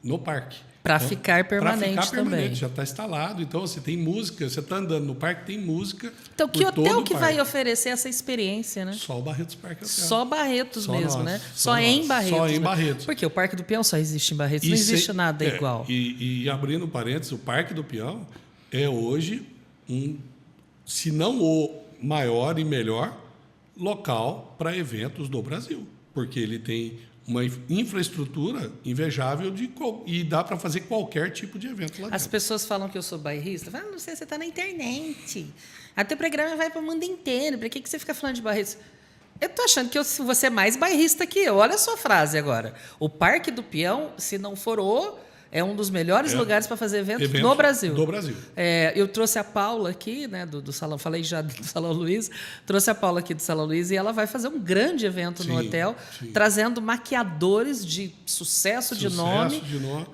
no parque. Para ficar permanente também. Já está instalado. Então, você tem música, você está andando no parque, tem música. Então, que hotel que vai oferecer essa experiência, né? Só o Barretos Parque Hotel. Só Barretos só mesmo, nós, né? Só em Barretos. Só em né? Barretos. Porque o Parque do Peão só existe em Barretos, não existe nada igual. E abrindo parênteses, o Parque do Peão é hoje se não o maior e melhor local para eventos do Brasil, porque ele tem uma infraestrutura invejável e dá para fazer qualquer tipo de evento lá dentro. As pessoas falam que eu sou bairrista. Falam, não sei, você está na internet. Até o programa vai para o mundo inteiro. Para que você fica falando de Barretos? Eu estou achando que você é mais bairrista que eu. Olha a sua frase agora. O Parque do Peão, se não for é um dos melhores lugares para fazer eventos no Brasil. Do Brasil. Eu trouxe a Paula aqui, né, do Salão, falei já do Salão Luiz, trouxe a Paula aqui do Salão Luiz e ela vai fazer um grande evento no hotel, trazendo maquiadores de sucesso de nome.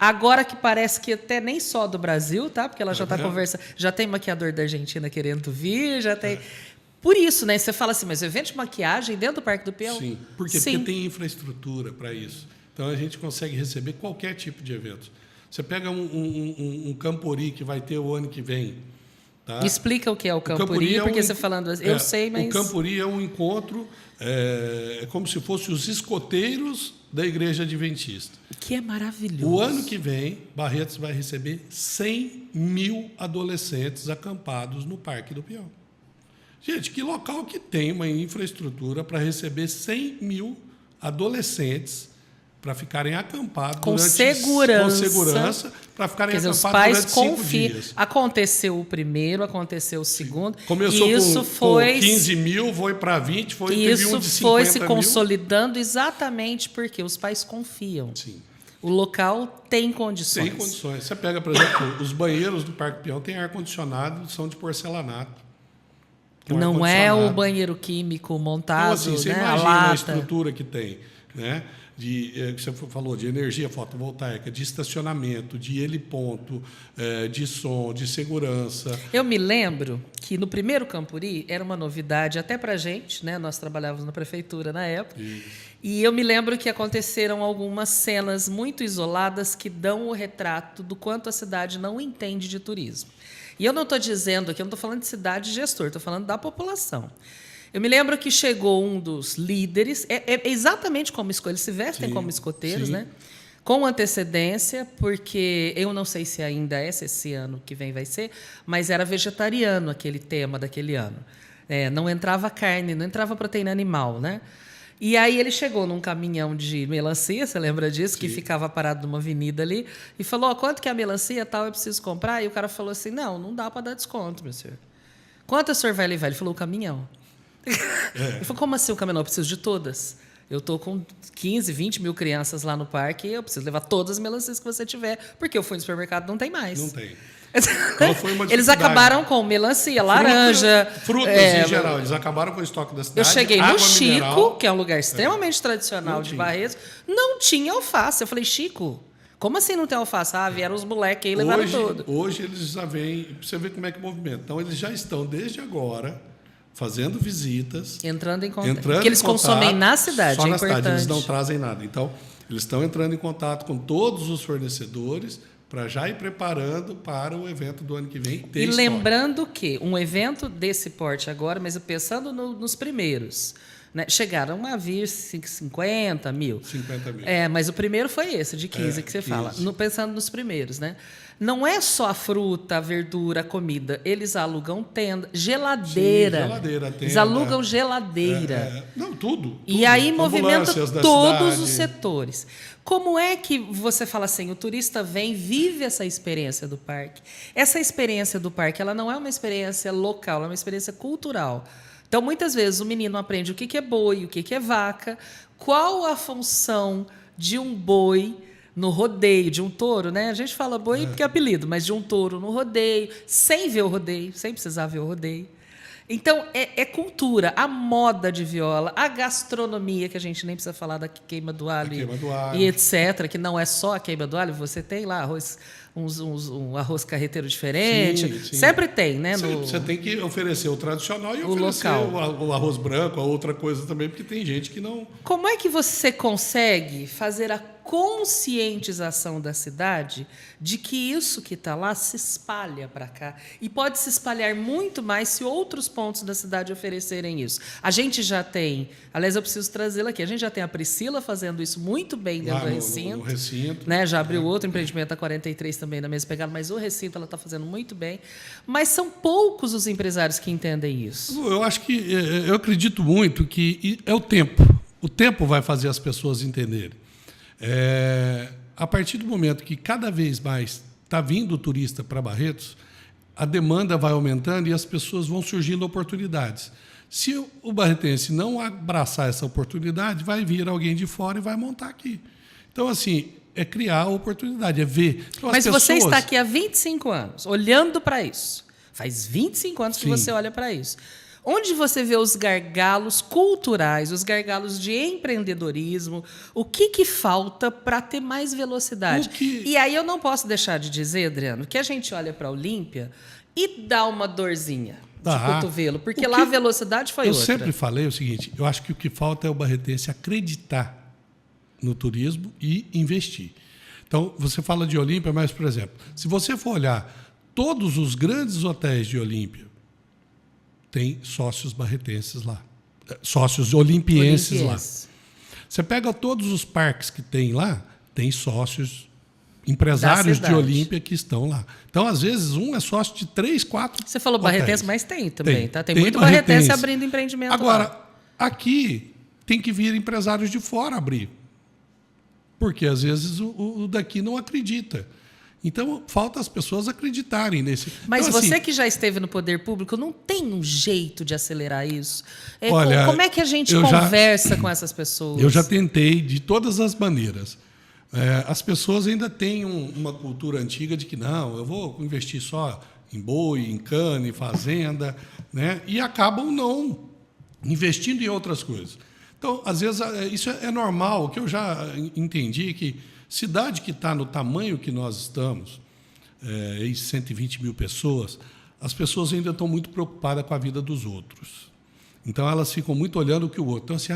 Agora que parece que até nem só do Brasil, tá? Porque ela já está conversando, já tem maquiador da Argentina querendo vir, já tem. Por isso, né? Você fala assim, mas evento de maquiagem dentro do Parque do Peão? Sim. Por quê? Porque tem infraestrutura para isso. Então a gente consegue receber qualquer tipo de evento. Você pega um Campori que vai ter o ano que vem. Tá? Explica o que é o Campori, porque você falando assim, eu sei, mas... O Campori é um encontro, é como se fossem os escoteiros da Igreja Adventista. Que é maravilhoso. O ano que vem, Barretos vai receber 100 mil adolescentes acampados no Parque do Peão. Gente, que local que tem uma infraestrutura para receber 100 mil adolescentes para ficarem acampados com segurança para ficarem acampados os pais durante 5 dias. Aconteceu o primeiro, aconteceu o segundo. Começou isso com 15 mil, foi para 20, teve um de 50 foi se mil. consolidando exatamente porque os pais confiam. Sim. O local tem condições. Tem condições. Você pega, por exemplo, os banheiros do Parque Peão tem ar-condicionado, são de porcelanato. Não é o banheiro químico montado, então, assim, você né? imagina a estrutura que tem, né? Que você falou de energia fotovoltaica, de estacionamento, de heliponto, de som, de segurança. Eu me lembro que no primeiro Campuri era uma novidade até para a gente, né? Nós trabalhávamos na prefeitura na época. E eu me lembro que aconteceram algumas cenas muito isoladas que dão o retrato do quanto a cidade não entende de turismo. E eu não estou dizendo aqui, eu não estou falando de cidade gestor, estou falando da população. Eu me lembro que chegou um dos líderes, é exatamente como eles se vestem como escoteiros, né? Com antecedência, porque eu não sei se ainda é, se esse ano que vem vai ser, mas era vegetariano aquele tema daquele ano. Não entrava carne, não entrava proteína animal, né? E aí ele chegou num caminhão de melancia, você lembra disso? Sim. Que ficava parado numa avenida ali, e falou, quanto que é a melancia tal, eu preciso comprar? E o cara falou assim, não dá para dar desconto, meu senhor. Quanto o senhor vai levar? Ele falou, o caminhão. Ele falou, como assim o caminhão? Eu preciso de todas. Eu estou com 15, 20 mil crianças lá no parque e eu preciso levar todas as melancias que você tiver, porque eu fui no supermercado não tem mais. Não tem. Qual foi uma eles acabaram com melancia, laranja. Frutas em geral, eles acabaram com o estoque da cidade. Eu cheguei no Chico, mineral, que é um lugar extremamente tradicional de Barretos, não tinha alface. Eu falei, Chico, como assim não tem alface? Vieram os moleques aí e levaram tudo. Hoje eles já vêm, para você ver como é que movimenta. Então, eles já estão, desde agora, fazendo visitas. Entrando em contato. Porque eles consomem na cidade, só na cidade, eles não trazem nada. Então, eles estão entrando em contato com todos os fornecedores para já ir preparando para o evento do ano que vem. E lembrando que um evento desse porte agora, mas pensando nos primeiros, né, chegaram a vir 50 mil. 50 mil. Mas o primeiro foi esse, de 15 que você 15. Fala. Pensando nos primeiros, né? Não é só a fruta, a verdura, a comida. Eles alugam tenda, geladeira. Sim, geladeira, tenda. Eles alugam geladeira. Não, tudo. E aí movimenta todos os setores. Como é que você fala assim, o turista vem, vive essa experiência do parque? Essa experiência do parque, ela não é uma experiência local, ela é uma experiência cultural. Então, muitas vezes, o menino aprende o que é boi, o que é vaca, qual a função de um boi no rodeio, de um touro, né? A gente fala boi porque é apelido, mas de um touro no rodeio, sem ver o rodeio, sem precisar ver o rodeio. Então, é cultura, a moda de viola, a gastronomia, que a gente nem precisa falar da queima do alho, e etc., que não é só a queima do alho, você tem lá um arroz carreteiro diferente, sim. Sempre tem, né? Você tem que oferecer o tradicional e oferecer o arroz branco, a outra coisa também, porque tem gente que não... Como é que você consegue fazer a conscientização da cidade de que isso que está lá se espalha para cá e pode se espalhar muito mais se outros pontos da cidade oferecerem isso. A gente já tem, aliás, eu preciso trazê-la aqui, a gente já tem a Priscila fazendo isso muito bem dentro do recinto. No recinto. Né? Já abriu outro empreendimento, a 43 também na mesma pegada, mas o recinto ela está fazendo muito bem. Mas são poucos os empresários que entendem isso. Eu acho que, eu acredito muito que é o tempo. O tempo vai fazer as pessoas entenderem. A partir do momento que cada vez mais está vindo o turista para Barretos, a demanda vai aumentando e as pessoas vão surgindo oportunidades. Se o barretense não abraçar essa oportunidade, vai vir alguém de fora e vai montar aqui. Então, assim, é criar a oportunidade, é ver. Então, mas você está aqui há 25 anos, olhando para isso. Faz 25 anos que você olha para isso. Onde você vê os gargalos culturais, os gargalos de empreendedorismo, o que falta para ter mais velocidade? E aí eu não posso deixar de dizer, Adriano, que a gente olha para a Olímpia e dá uma dorzinha de cotovelo, porque lá a velocidade foi outra. Eu sempre falei o seguinte, eu acho que o que falta é o barretense acreditar no turismo e investir. Então, você fala de Olímpia, mas, por exemplo, se você for olhar todos os grandes hotéis de Olímpia, tem sócios barretenses lá, sócios olimpienses lá. Você pega todos os parques que tem lá, tem sócios, empresários de Olímpia que estão lá. Então, às vezes, um é sócio de 3, 4 Você falou hotéis. Barretense, mas tem também. Tem muito barretense abrindo empreendimento Agora, lá. Aqui tem que vir empresários de fora abrir. Porque, às vezes, o daqui não acredita. Então, falta as pessoas acreditarem nesse... Mas então, você assim, que já esteve no poder público, não tem um jeito de acelerar isso? Olha, como é que a gente conversa com essas pessoas? Eu já tentei de todas as maneiras. As pessoas ainda têm uma cultura antiga de que não, eu vou investir só em boi, em cana, em fazenda, né? E acabam não investindo em outras coisas. Então, às vezes, isso é normal. O que eu já entendi é que cidade que está no tamanho que nós estamos, 120 mil pessoas, as pessoas ainda estão muito preocupadas com a vida dos outros. Então, elas ficam muito olhando o que o outro. Então, assim,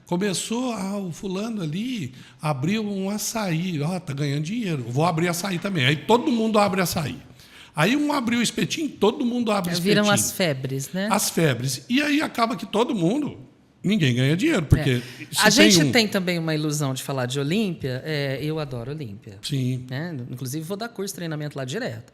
começou, o fulano ali abriu um açaí. Está ganhando dinheiro. Vou abrir açaí também. Aí todo mundo abre açaí. Aí um abriu o espetinho, todo mundo abre espetinho. Viram as febres, né? As febres. E aí acaba que todo mundo... Ninguém ganha dinheiro, porque... A gente tem também uma ilusão de falar de Olímpia. Eu adoro Olímpia. Sim. Né? Inclusive, vou dar curso de treinamento lá direto.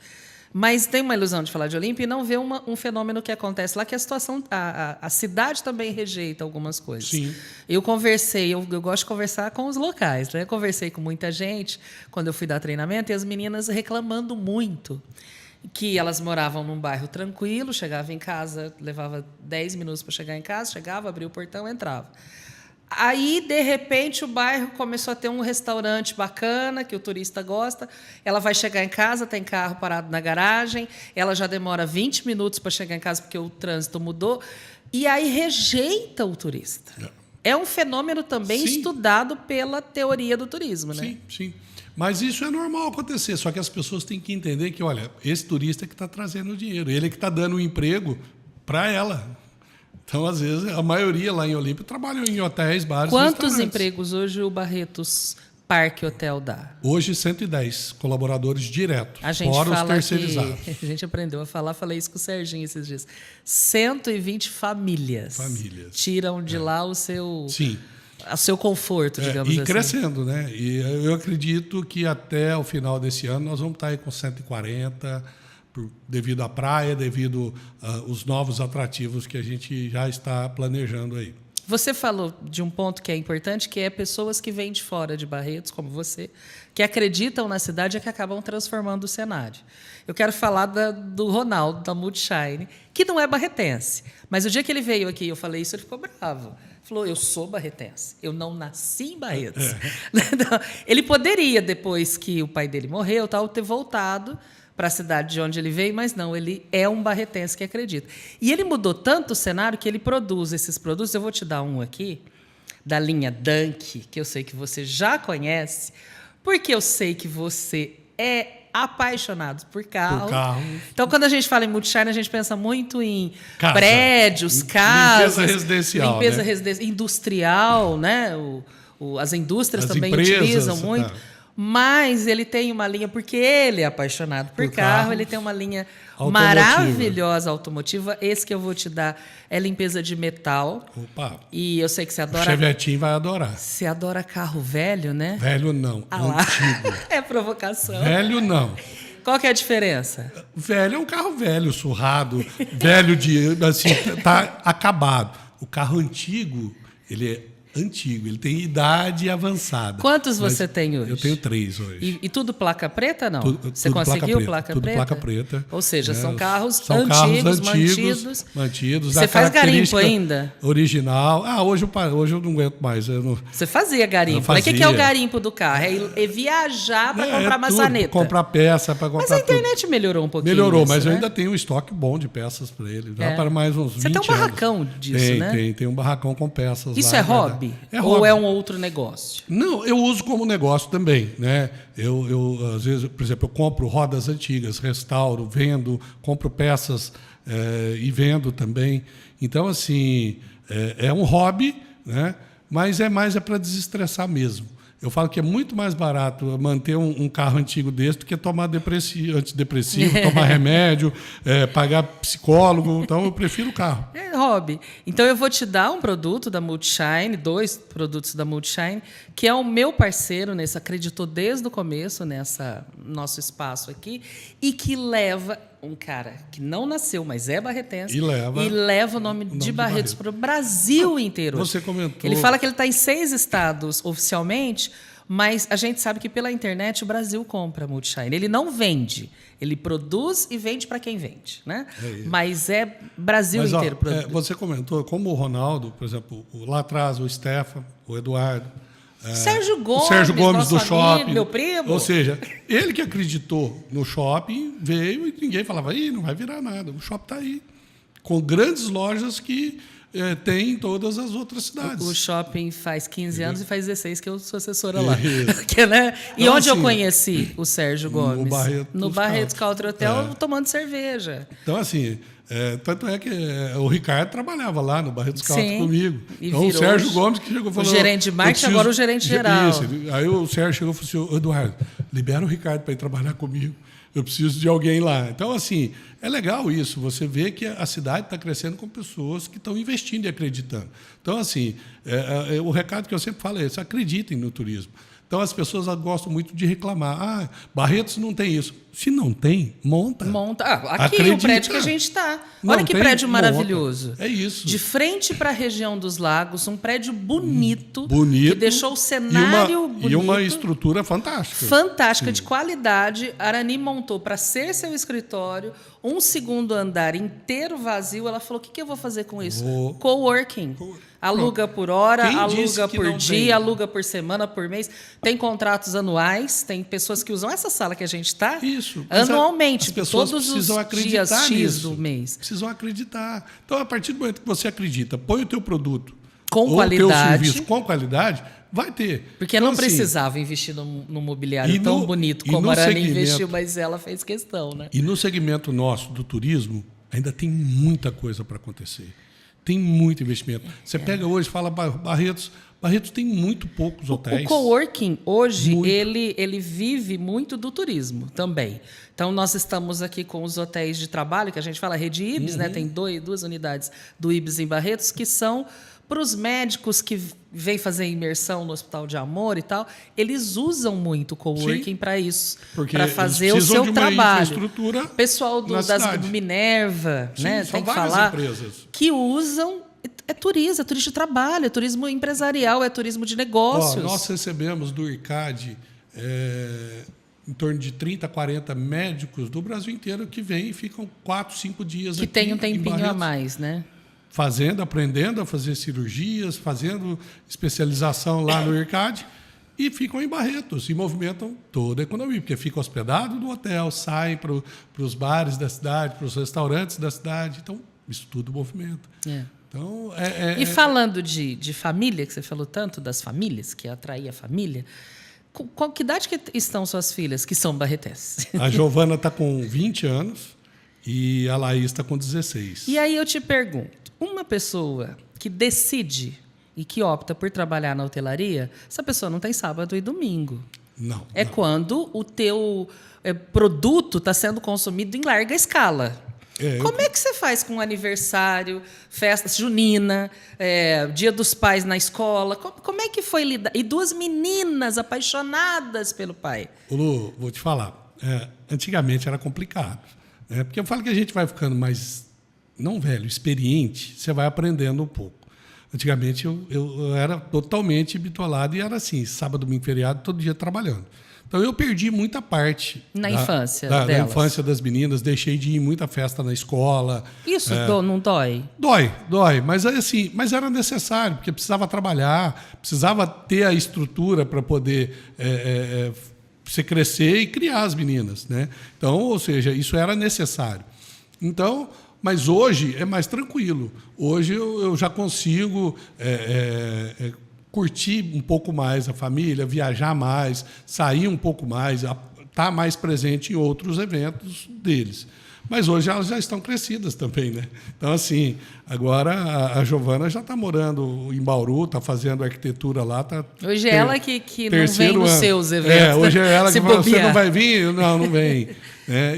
Mas tem uma ilusão de falar de Olímpia e não ver um fenômeno que acontece lá, que a situação... A cidade também rejeita algumas coisas. Sim. Eu gosto de conversar com os locais. Né? Conversei com muita gente quando eu fui dar treinamento e as meninas reclamando muito que elas moravam num bairro tranquilo, chegava em casa, levava 10 minutos para chegar em casa, chegava, abria o portão, entrava. Aí, de repente, o bairro começou a ter um restaurante bacana, que o turista gosta. Ela vai chegar em casa, tem carro parado na garagem, ela já demora 20 minutos para chegar em casa porque o trânsito mudou, e aí rejeita o turista. É um fenômeno também estudado pela teoria do turismo, né? Sim, sim. Mas isso é normal acontecer, só que as pessoas têm que entender que, olha, esse turista é que está trazendo o dinheiro, ele é que está dando o emprego para ela. Então, às vezes, a maioria lá em Olímpia trabalham em hotéis, bares, Quantos empregos hoje o Barretos Parque Hotel dá? Hoje, 110 colaboradores diretos, fora os terceirizados. A gente aprendeu a falar, falei isso com o Serginho esses dias. 120 famílias. Tiram de lá o seu... Sim. O seu conforto, digamos assim. E crescendo, né? E eu acredito que até o final desse ano nós vamos estar aí com 140, devido à praia, devido aos novos atrativos que a gente já está planejando aí. Você falou de um ponto que é importante, que é pessoas que vêm de fora de Barretos, como você, que acreditam na cidade e que acabam transformando o cenário. Eu quero falar do Ronaldo, da Multishine, que não é barretense. Mas o dia que ele veio aqui e eu falei isso, ele ficou bravo. Falou, eu sou barretense, eu não nasci em Barretos. Ele poderia, depois que o pai dele morreu, ter voltado para a cidade de onde ele veio, mas não, ele é um barretense que acredita. E ele mudou tanto o cenário que ele produz esses produtos. Eu vou te dar um aqui, da linha Dunk, que eu sei que você já conhece, porque eu sei que você é apaixonado por carro. Então, quando a gente fala em Multishine, a gente pensa muito em prédios, casas, limpeza residencial, industrial, né? As indústrias também utilizam muito. Mas ele tem uma linha, porque ele é apaixonado por carro, ele tem uma linha maravilhosa automotiva. Esse que eu vou te dar é limpeza de metal. Opa! E eu sei que você adora... O Chevetinho vai adorar. Você adora carro velho, né? Velho não, antigo. É provocação. Velho não. Qual que é a diferença? Velho é um carro velho, surrado, velho assim, tá acabado. O carro antigo, ele é antigo, ele tem idade avançada. Quantos você tem hoje? Eu tenho 3 hoje. E tudo placa preta, não? Você conseguiu placa preta? Tudo placa preta. Ou seja, são carros antigos, mantidos. Você faz garimpo ainda? Original. Hoje eu não aguento mais. Você fazia garimpo. Mas o que é o garimpo do carro? É viajar para comprar maçaneta. Comprar peça, para comprar Mas a internet melhorou um pouquinho. Melhorou, mas eu ainda tenho um estoque bom de peças para ele. Dá para mais uns 20 anos. Você tem um barracão disso, né? Tem um barracão com peças. Isso é hobby? Ou é um outro negócio? Não, eu uso como negócio também, né? Eu às vezes, por exemplo, eu compro rodas antigas, restauro, vendo, compro peças e vendo também. Então, assim, é um hobby, né? Mas é para desestressar mesmo. Eu falo que é muito mais barato manter um carro antigo desse do que tomar antidepressivo, tomar remédio, pagar psicólogo. Então, eu prefiro o carro. É hobby. Então, eu vou te dar um produto da Multishine, 2 produtos da Multishine, que é o meu parceiro nesse, acreditou desde o começo nessa nosso espaço aqui, e que leva um cara que não nasceu, mas é barretense, e leva o nome de Barretos para o Brasil inteiro. Você comentou. Ele fala que ele está em 6 estados oficialmente, mas a gente sabe que pela internet o Brasil compra a Multishine. Ele não vende, ele produz e vende para quem vende, né? Mas é Brasil inteiro. Você comentou, como o Ronaldo, por exemplo, lá atrás o Stefan, o Eduardo, Sérgio Gomes do shopping, meu primo. Ou seja, ele que acreditou no shopping, veio e ninguém falava, não vai virar nada, o shopping está aí. Com grandes lojas que tem em todas as outras cidades. O shopping faz 15 anos e faz 16 que eu sou assessora lá. Isso. Que, né? E Então, onde eu assim, conheci o Sérgio Gomes? No Barretos Country Hotel, É. tomando cerveja. Então, assim, tanto é que o Ricardo trabalhava lá no Barretos Country Sim. comigo. E Então, o virou Sérgio Gomes que chegou e falou... gerente de marketing, agora o gerente geral. Isso. Aí o Sérgio chegou e falou assim, Eduardo, libera o Ricardo para ir trabalhar comigo. Eu preciso de alguém lá. Então, assim, é legal isso. Você vê que a cidade está crescendo com pessoas que estão investindo e acreditando. Então, assim, o recado que eu sempre falo é esse, acreditem no turismo. Então, as pessoas gostam muito de reclamar. Barretos não tem isso. Se não tem, monta. Monta. Aqui, Acredita. o prédio que a gente está. Não Olha que tem, prédio monta. maravilhoso. É isso. De frente para a região dos lagos, um prédio bonito. Bonito. Que deixou o cenário bonito. E uma estrutura fantástica. Fantástica, de qualidade. Arani montou para ser seu escritório um segundo andar inteiro vazio. Ela falou, o que eu vou fazer com isso? Coworking. Aluga por hora, Quem disse aluga que por não dia, tem? aluga por semana, por mês. Tem contratos anuais, tem pessoas que usam essa sala que a gente está Isso. Mas anualmente, as pessoas todos precisam os acreditar dias X nisso. do mês. Precisam acreditar. Então, a partir do momento que você acredita, põe o teu produto Com ou qualidade. o teu serviço com qualidade, vai ter. Porque Então, não assim, precisava investir no mobiliário e tão no- bonito e como no a Arani segmento- investiu, mas ela fez questão, né? E no segmento nosso do turismo, ainda tem muita coisa para acontecer. Tem muito investimento. Você pega hoje e fala Barretos. Barretos tem muito poucos hotéis. O coworking, hoje, Muito. ele vive muito do turismo também. Então, nós estamos aqui com os hotéis de trabalho, que a gente fala Rede Ibis, né? Tem duas unidades do Ibis em Barretos, que são para os médicos que vêm fazer imersão no Hospital de Amor e tal. Eles usam muito o coworking para isso, Porque para eles fazer o precisam seu de uma trabalho. infraestrutura Pessoal na cidade. do Minerva, Sim, né? são Tem que várias falar empresas. que usam. É turismo de trabalho, é turismo empresarial, é turismo de negócios. Nós recebemos do IRCAD em torno de 30, 40 médicos do Brasil inteiro que vêm e ficam 4, 5 dias que aqui tem um em tempinho a Barretos, mais, né? aprendendo a fazer cirurgias, fazendo especialização lá no IRCAD e ficam em Barretos e movimentam toda a economia, porque ficam hospedados no hotel, saem para os bares da cidade, para os restaurantes da cidade. Então, isso tudo movimenta. Então, E falando de família, que você falou tanto das famílias, que atraía a família, qual que idade que estão suas filhas, que são barretenses? A Giovana está com 20 anos e a Laís está com 16. E aí eu te pergunto, uma pessoa que decide e que opta por trabalhar na hotelaria, essa pessoa não tem sábado e domingo. Não. É não. quando o teu produto está sendo consumido em larga escala. Como é que você faz com aniversário, festa junina, Dia dos Pais na escola? Como é que foi lidar? E duas meninas apaixonadas pelo pai. Lu, vou te falar. Antigamente era complicado. Porque eu falo que a gente vai ficando mais, não velho, experiente, você vai aprendendo um pouco. Antigamente eu era totalmente bitolado e era assim, sábado, domingo, feriado, todo dia trabalhando. Então, eu perdi muita parte Na infância da delas. infância das meninas, deixei de ir em muita festa na escola. Isso não dói? Dói, mas assim, mas era necessário, porque precisava trabalhar, precisava ter a estrutura para poder você crescer e criar as meninas, né? Então, ou seja, isso era necessário. Então, mas hoje é mais tranquilo. Hoje eu já consigo curtir um pouco mais a família, viajar mais, sair um pouco mais, estar mais presente em outros eventos deles. Mas hoje elas já estão crescidas também, né? Então, assim, agora a Giovana já está morando em Bauru, está fazendo arquitetura lá. Hoje é ela que não vem nos seus eventos. Hoje é ela que fala, você bobear. não vai vir? Não vem.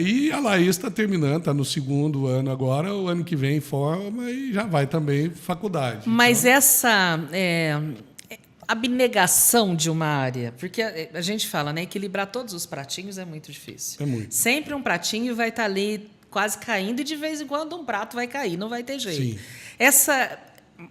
E a Laís está terminando, está no 2º ano agora, o ano que vem forma e já vai também faculdade. Mas então, essa abnegação de uma área, porque a gente fala, né, equilibrar todos os pratinhos é muito difícil. É muito. Sempre um pratinho vai estar ali quase caindo e de vez em quando um prato vai cair, não vai ter jeito. Sim. Essa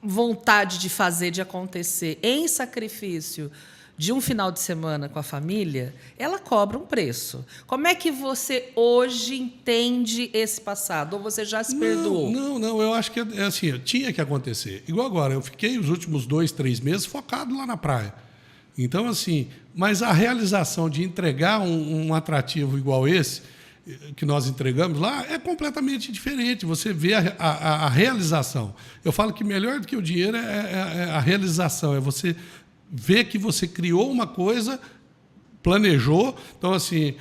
vontade de fazer, de acontecer em sacrifício de um final de semana com a família, ela cobra um preço. Como é que você hoje entende esse passado? Ou você já se perdoou? Não, eu acho que assim, tinha que acontecer. Igual agora, eu fiquei os últimos 2, 3 meses focado lá na praia. Então, assim, mas a realização de entregar um atrativo igual esse, que nós entregamos lá é completamente diferente. Você vê a realização. Eu falo que melhor do que o dinheiro é a realização, é você ver que você criou uma coisa, planejou. Então, assim,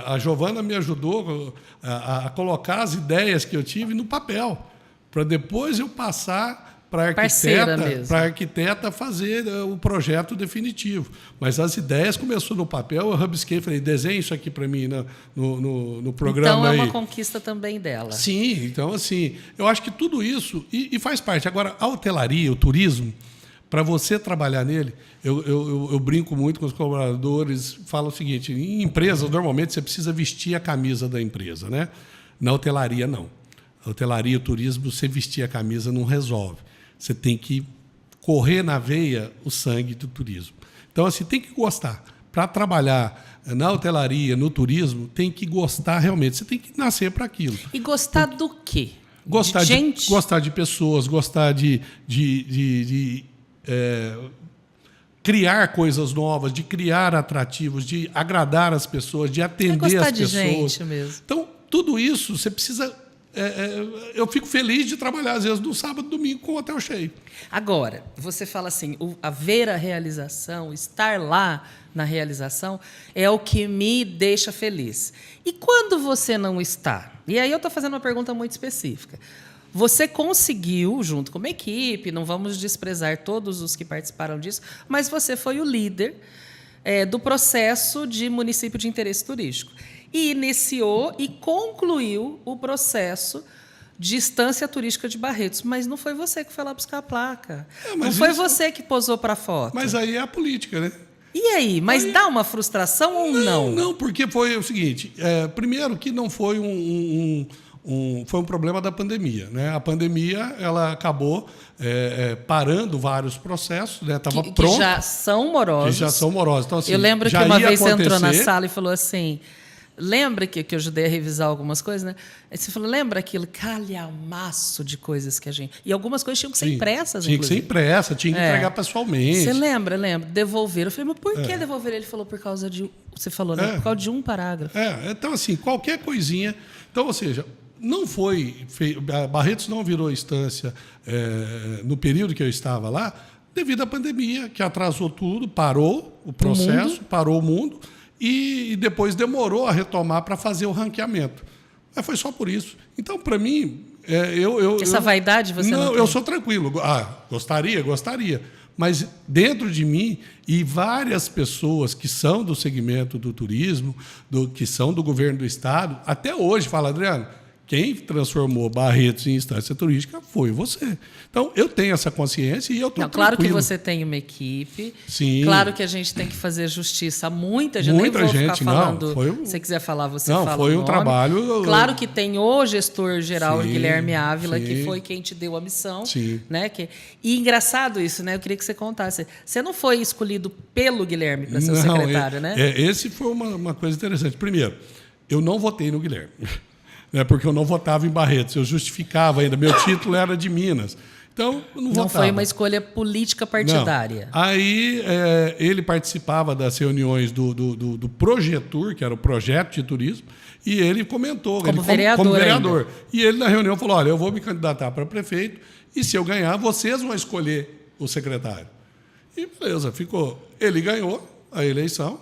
a Giovana me ajudou a colocar as ideias que eu tive no papel, para depois eu passar para a arquiteta fazer o projeto definitivo. Mas as ideias começou no papel, eu rabisquei, falei, desenhe isso aqui para mim no programa. Então é aí. uma conquista também dela. Sim, então assim, eu acho que tudo isso, e faz parte. Agora, a hotelaria, o turismo, para você trabalhar nele, eu brinco muito com os colaboradores, falo o seguinte, em empresas, normalmente, você precisa vestir a camisa da empresa, né? Na hotelaria, não. A hotelaria, o turismo, você vestir a camisa não resolve. Você tem que correr na veia o sangue do turismo. Então, assim, tem que gostar. Para trabalhar na hotelaria, no turismo, tem que gostar realmente. Você tem que nascer para aquilo. E gostar do quê? Gostar de pessoas, gostar de criar coisas novas, de criar atrativos, de agradar as pessoas, de atender as pessoas. Gente mesmo. Então, tudo isso você precisa... eu fico feliz de trabalhar, às vezes, no sábado e domingo com o hotel cheio. Agora, você fala assim, ver a realização, estar lá na realização, é o que me deixa feliz. E quando você não está? E aí eu estou fazendo uma pergunta muito específica. Você conseguiu, junto com uma equipe, não vamos desprezar todos os que participaram disso, mas você foi o líder do processo de município de interesse turístico. E iniciou e concluiu o processo de estância turística de Barretos. Mas não foi você que foi lá buscar a placa. Não foi você que posou para a foto. Mas aí é a política, né? E aí? Mas dá uma frustração ou não? Não, porque foi o seguinte. Primeiro que não foi foi um problema da pandemia, né? A pandemia ela acabou parando vários processos, né? Tava pronto. Que já são morosos. Então, assim, eu lembro que uma vez você entrou na sala e falou assim... Lembra que eu ajudei a revisar algumas coisas, né? Aí você falou, lembra aquilo calhamaço de coisas que a gente... E algumas coisas tinham que ser impressas, tinha inclusive. Que ser impressa, tinha que entregar pessoalmente. Você lembra? Devolver. Eu falei, mas por que devolver? Ele falou, por causa de... Você falou, né? Por causa de um parágrafo. Então, assim, qualquer coisinha... Então, ou seja, não foi... Barretos não virou instância no período que eu estava lá, devido à pandemia, que atrasou tudo, parou o processo, parou o mundo... E depois demorou a retomar para fazer o ranqueamento. Mas foi só por isso. Então, para mim... Essa vaidade você não tem? Eu sou tranquilo. Gostaria. Mas dentro de mim, e várias pessoas que são do segmento do turismo, que são do governo do Estado, até hoje falam, Adriano, quem transformou Barretos em instância turística foi você. Então, eu tenho essa consciência e eu estou tranquilo. Claro que você tem uma equipe. Sim. Claro que a gente tem que fazer justiça a muita gente. Nem vou ficar falando. Se você quiser falar, você fala o nome. Não, foi um trabalho... Claro que tem o gestor-geral, Guilherme Ávila, que foi quem te deu a missão. Sim. Né? E engraçado isso, né? Eu queria que você contasse. Você não foi escolhido pelo Guilherme para ser o secretário, né? Esse foi uma coisa interessante. Primeiro, eu não votei no Guilherme. Porque eu não votava em Barretos, eu justificava ainda, meu título era de Minas. Então, eu não votava. Não foi uma escolha política partidária. Não. Aí, ele participava das reuniões do Projetur, que era o projeto de turismo, e ele comentou. Como vereador. E ele, na reunião, falou, olha, eu vou me candidatar para prefeito, e se eu ganhar, vocês vão escolher o secretário. E beleza, ficou. Ele ganhou a eleição,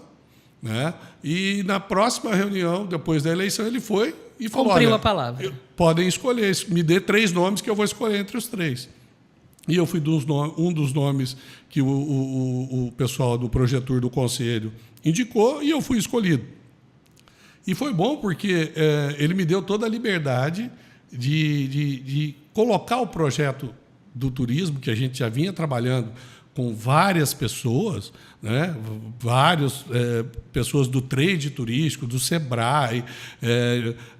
né? E na próxima reunião, depois da eleição, ele foi e falou, cumpriu a palavra. Podem escolher, me dê 3 nomes que eu vou escolher entre os 3. E eu fui um dos nomes que o pessoal do Projetur do Conselho indicou e eu fui escolhido. E foi bom porque ele me deu toda a liberdade de colocar o projeto do turismo, que a gente já vinha trabalhando com várias pessoas, né? Várias pessoas do trade turístico, do Sebrae,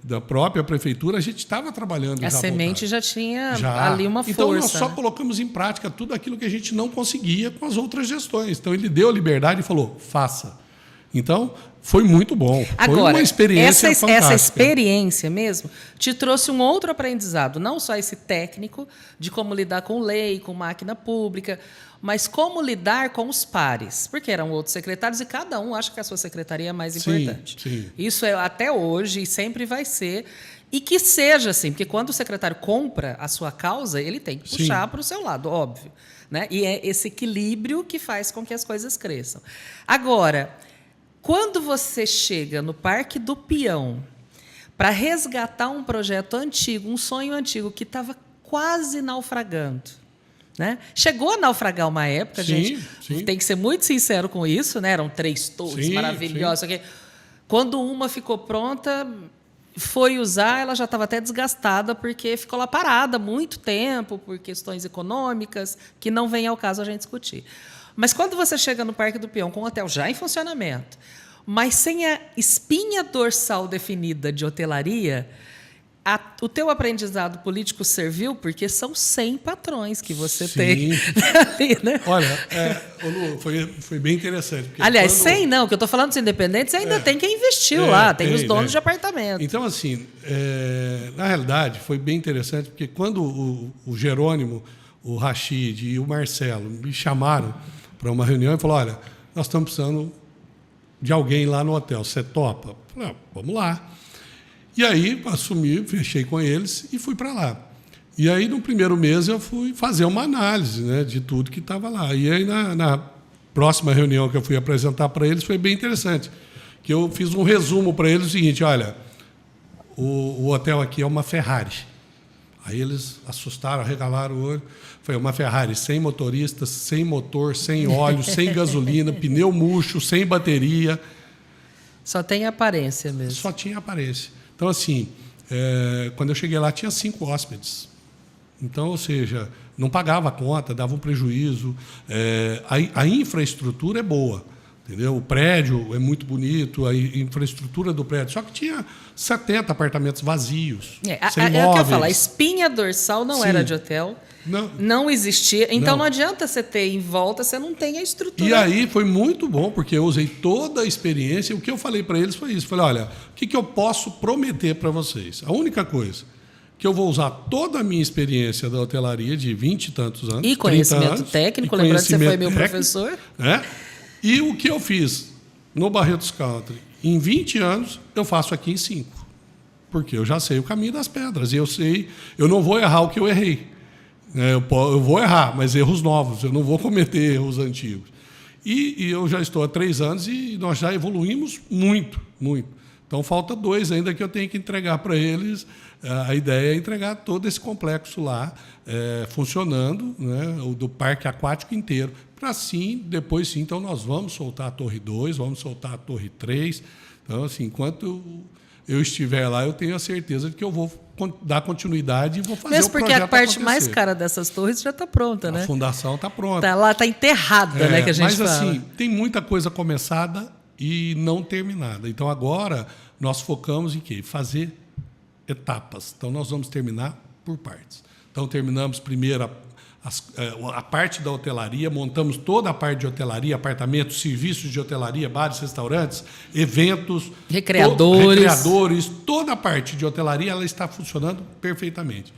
da própria prefeitura, a gente estava trabalhando. A semente já tinha ali uma força. Então, nós só colocamos em prática tudo aquilo que a gente não conseguia com as outras gestões. Então, ele deu a liberdade e falou, faça. Então, foi muito bom. Agora, foi uma experiência fantástica. Essa experiência mesmo te trouxe um outro aprendizado, não só esse técnico de como lidar com lei, com máquina pública, mas como lidar com os pares, porque eram outros secretários e cada um acha que a sua secretaria é mais importante. Sim. Isso é até hoje e sempre vai ser. E que seja assim, porque quando o secretário compra a sua causa, ele tem que puxar para o seu lado, óbvio. Né? E é esse equilíbrio que faz com que as coisas cresçam. Agora, quando você chega no Parque do Peão para resgatar um projeto antigo, um sonho antigo que estava quase naufragando, né? Chegou a naufragar uma época, gente. Tem que ser muito sincero com isso, né? Eram 3 torres maravilhosas. Quando uma ficou pronta, foi usar, ela já estava até desgastada, porque ficou lá parada muito tempo, por questões econômicas, que não vem ao caso a gente discutir. Mas quando você chega no Parque do Peão com o hotel já em funcionamento, mas sem a espinha dorsal definida de hotelaria, o teu aprendizado político serviu porque são 100 patrões que você tem ali, né? Olha, Lu, foi bem interessante. Aliás, 100 não, que eu estou falando dos independentes, ainda tem quem investiu lá, tem os donos de apartamento. Então, assim, na realidade, foi bem interessante, porque quando o Jerônimo, o Rachid e o Marcelo me chamaram para uma reunião e falaram, olha, nós estamos precisando de alguém lá no hotel, você topa? Eu falei, vamos lá. E aí, assumi, fechei com eles e fui para lá. E aí, no primeiro mês, eu fui fazer uma análise, né, de tudo que estava lá. E aí, na próxima reunião que eu fui apresentar para eles, foi bem interessante. Que eu fiz um resumo para eles, o seguinte, olha, o hotel aqui é uma Ferrari. Aí eles assustaram, arregalaram o olho. Foi uma Ferrari sem motorista, sem motor, sem óleo, sem gasolina, pneu murcho, sem bateria. Só tem aparência mesmo. Só tinha aparência. Então, assim, quando eu cheguei lá, tinha 5 hóspedes. Então, ou seja, não pagava a conta, dava um prejuízo. A infraestrutura é boa, entendeu? O prédio é muito bonito, a infraestrutura do prédio. Só que tinha 70 apartamentos vazios, sem móveis. É o que eu falo, a espinha dorsal não era de hotel. Não existia. Então não adianta você ter em volta, você não tem a estrutura. E aí foi muito bom, porque eu usei toda a experiência. E o que eu falei para eles foi isso. Falei, olha, o que eu posso prometer para vocês? A única coisa que eu vou usar toda a minha experiência da hotelaria de 20 e tantos anos. E conhecimento técnico, lembrando que você foi meu professor. Né? E o que eu fiz no Barretos Country, em 20 anos, eu faço aqui em 5. Porque eu já sei o caminho das pedras. E eu não vou errar o que eu errei. Eu vou errar, mas erros novos. Eu não vou cometer erros antigos. E eu já estou há 3 anos e nós já evoluímos muito, muito. Então, falta 2 ainda que eu tenho que entregar para eles. A ideia é entregar todo esse complexo lá, funcionando, né, o do parque aquático inteiro. Para sim, depois sim, então nós vamos soltar a Torre 2, vamos soltar a Torre 3. Então, assim, enquanto eu estiver lá, eu tenho a certeza de que eu vou dar continuidade e vou fazer o projeto acontecer. Mesmo porque a parte mais cara dessas torres já está pronta, né? A fundação está pronta. Tá lá, está enterrada, né, que a gente fala. Mas, assim, tem muita coisa começada e não terminada. Então, agora, nós focamos em quê? Fazer etapas. Então, nós vamos terminar por partes. Então, terminamos primeiro a parte da hotelaria, montamos toda a parte de hotelaria, apartamentos, serviços de hotelaria, bares, restaurantes, eventos, recreadores, toda a parte de hotelaria ela está funcionando perfeitamente.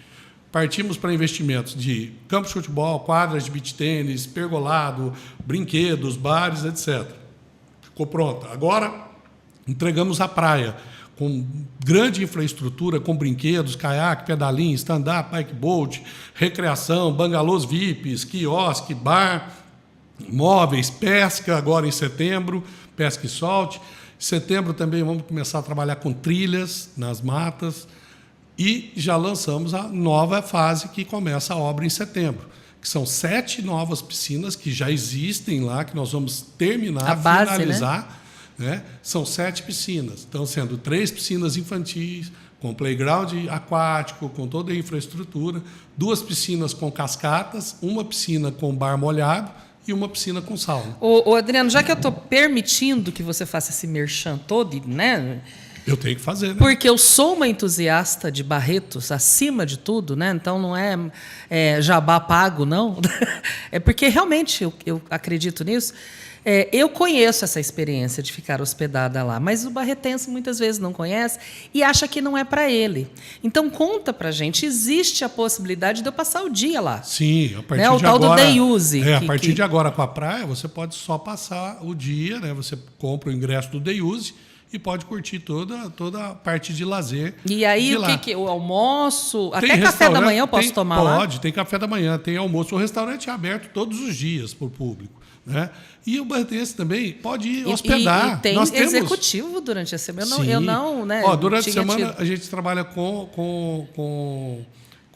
Partimos para investimentos de campos de futebol, quadras de beach tênis, pergolado, brinquedos, bares, etc. Ficou pronto. Agora, entregamos a praia, com grande infraestrutura, com brinquedos, caiaque, pedalinho, stand-up, bike-boat, recreação, bangalôs VIPs, quiosque, bar, móveis, pesca, agora em setembro, pesca e solte. Em setembro também vamos começar a trabalhar com trilhas nas matas e já lançamos a nova fase que começa a obra em setembro, que são 7 novas piscinas que já existem lá, que nós vamos terminar, finalizar. Né? São 7 piscinas, estão sendo 3 piscinas infantis, com playground aquático, com toda a infraestrutura, 2 piscinas com cascatas, 1 piscina com bar molhado e 1 piscina com sauna. Ô Adriano, já que eu estou permitindo que você faça esse merchan todo, né? Eu tenho que fazer, né? Porque eu sou uma entusiasta de Barretos, acima de tudo, né? Então não é jabá pago, não. É porque realmente eu acredito nisso. Eu conheço essa experiência de ficar hospedada lá, mas o barretense muitas vezes não conhece e acha que não é para ele. Então conta pra gente, existe a possibilidade de eu passar o dia lá? Sim, a partir né? de tal agora. Do day use. A partir de agora com a praia, você pode só passar o dia, né? Você compra o ingresso do day use e pode curtir toda a parte de lazer. E aí, o almoço? Até café da manhã eu posso tomar lá? Pode, tem café da manhã, tem almoço. O restaurante é aberto todos os dias para o público. Né? E o barretense também pode ir hospedar. E tem Nós executivo durante a semana. Eu não, né? Durante a semana a gente trabalha com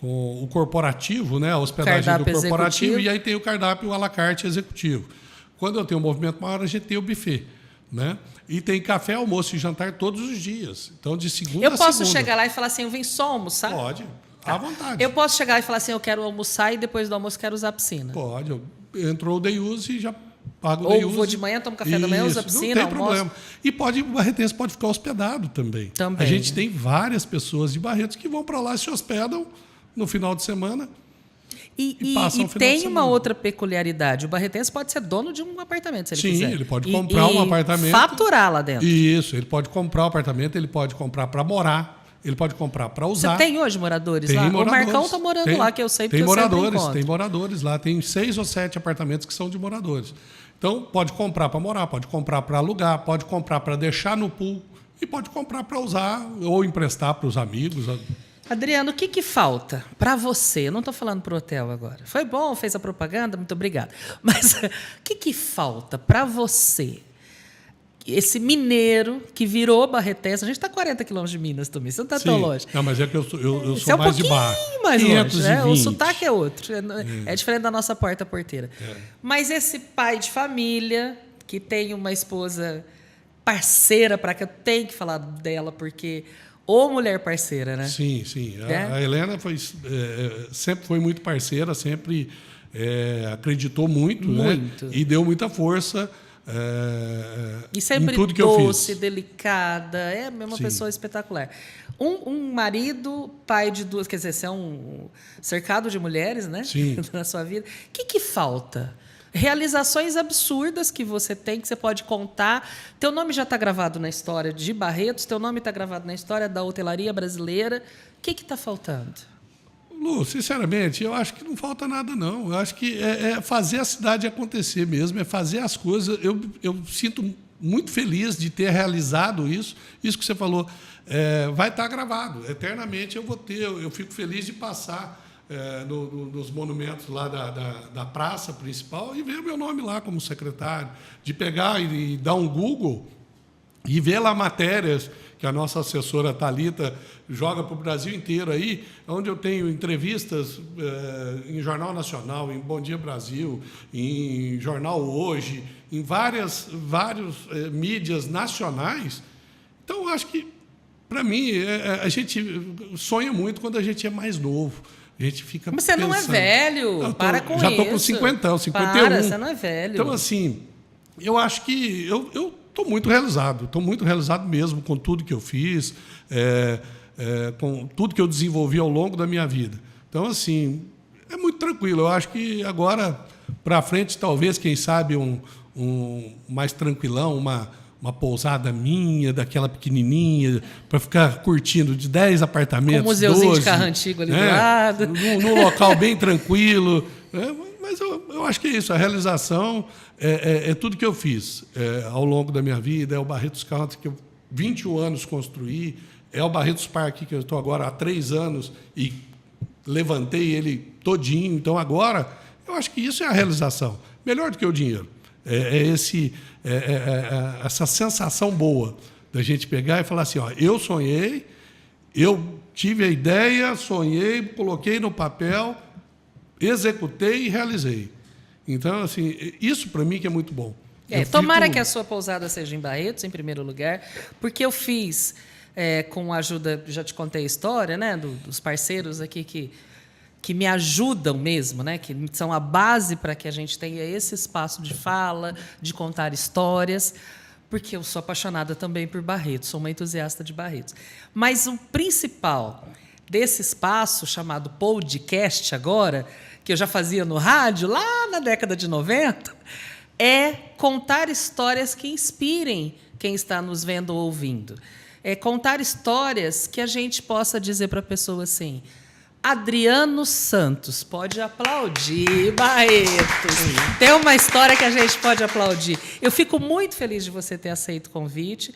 o corporativo, né? A hospedagem cardápio do corporativo, executivo. e aí tem o cardápio à la carte executivo. Quando eu tenho um movimento maior, a gente tem o buffet. Né? E tem café, almoço e jantar todos os dias. Então, de segunda a segunda. Eu posso chegar lá e falar assim, eu vim só almoçar? Pode, à vontade. Eu posso chegar e falar assim, eu quero almoçar e depois do almoço quero usar a piscina? Pode. Entrou o day use e já paga o day use. Ou vou de manhã, tomo café da manhã, uso a piscina, não tem problema. E o barretense pode ficar hospedado também. A gente tem várias pessoas de Barretos que vão para lá e se hospedam no final de semana. E tem uma outra peculiaridade. O barretense pode ser dono de um apartamento, se ele quiser. Sim, ele pode comprar um apartamento. Faturar lá dentro. Isso, ele pode comprar um apartamento, ele pode comprar para morar, ele pode comprar para usar. Você tem hoje moradores tem lá? Moradores. O Marcão está morando lá, que eu sei porque tem moradores, eu sempre tem moradores lá. Tem 6 ou 7 apartamentos que são de moradores. Então, pode comprar para morar, pode comprar para alugar, pode comprar para deixar no pool e pode comprar para usar ou emprestar para os amigos. Adriano, o que falta para você? Eu não estou falando para o hotel agora. Foi bom, fez a propaganda, muito obrigada. Mas o que falta para você? Esse mineiro que virou barretense. A gente está a 40 quilômetros de Minas também, você não está tão longe. Não, mas é que eu sou mais de Barra. Mais longe, né? O sotaque é outro. É diferente da nossa porta-porteira. Mas esse pai de família que tem uma esposa parceira, para que eu tenho que falar dela, porque... Ou mulher parceira, né? Sim. A Helena sempre foi muito parceira, sempre acreditou muito. Né? E deu muita força e sempre em tudo que eu fiz. Doce, delicada, é uma pessoa espetacular. Um marido, pai de duas, quer dizer, você é um cercado de mulheres, né? Sim. Na sua vida. O que falta? Realizações absurdas que você tem, que você pode contar. Teu nome já está gravado na história de Barretos, teu nome está gravado na história da hotelaria brasileira. O que está faltando? Lu, sinceramente, eu acho que não falta nada, não. Eu acho que é fazer a cidade acontecer mesmo, é fazer as coisas. Eu sinto muito feliz de ter realizado isso. Isso que você falou vai estar gravado. Eternamente eu vou ter. Eu fico feliz de passar nos monumentos lá da praça principal e ver o meu nome lá como secretário, de pegar e dar um Google e ver lá matérias que a nossa assessora Thalita joga para o Brasil inteiro aí, onde eu tenho entrevistas em Jornal Nacional, em Bom Dia Brasil, em Jornal Hoje, em vários mídias nacionais. Então, acho que, para mim, a gente sonha muito quando a gente é mais novo. A gente fica Mas você pensando, não é velho, para com já isso. Já estou com 51. Para, você não é velho. Então, assim, eu acho que eu estou muito realizado mesmo com tudo que eu fiz, com tudo que eu desenvolvi ao longo da minha vida. Então, assim, é muito tranquilo. Eu acho que agora, para frente, talvez, quem sabe, um mais tranquilão, uma pousada minha, daquela pequenininha, para ficar curtindo de 10 apartamentos, com um museuzinho 12, de carro antigo ali do lado. Num local bem tranquilo. Mas eu acho que é isso. A realização é tudo que eu fiz ao longo da minha vida. É o Barretos Country que eu 21 anos construí. É o Barretos Park que eu estou agora há 3 anos e levantei ele todinho. Então, agora, eu acho que isso é a realização. Melhor do que o dinheiro. Essa sensação boa da gente pegar e falar assim, eu sonhei, eu tive a ideia, sonhei, coloquei no papel, executei e realizei. Então, assim, isso para mim que é muito bom. Tomara que a sua pousada seja em Barretos, em primeiro lugar, porque eu fiz, com a ajuda, já te contei a história, né, dos parceiros aqui que me ajudam mesmo, né? Que são a base para que a gente tenha esse espaço de fala, de contar histórias, porque eu sou apaixonada também por Barretos, sou uma entusiasta de Barretos. Mas o principal desse espaço, chamado podcast agora, que eu já fazia no rádio, lá na década de 90, é contar histórias que inspirem quem está nos vendo ou ouvindo. É contar histórias que a gente possa dizer para a pessoa assim: Adriano Santos, pode aplaudir, Barretos. Tem uma história que a gente pode aplaudir. Eu fico muito feliz de você ter aceito o convite.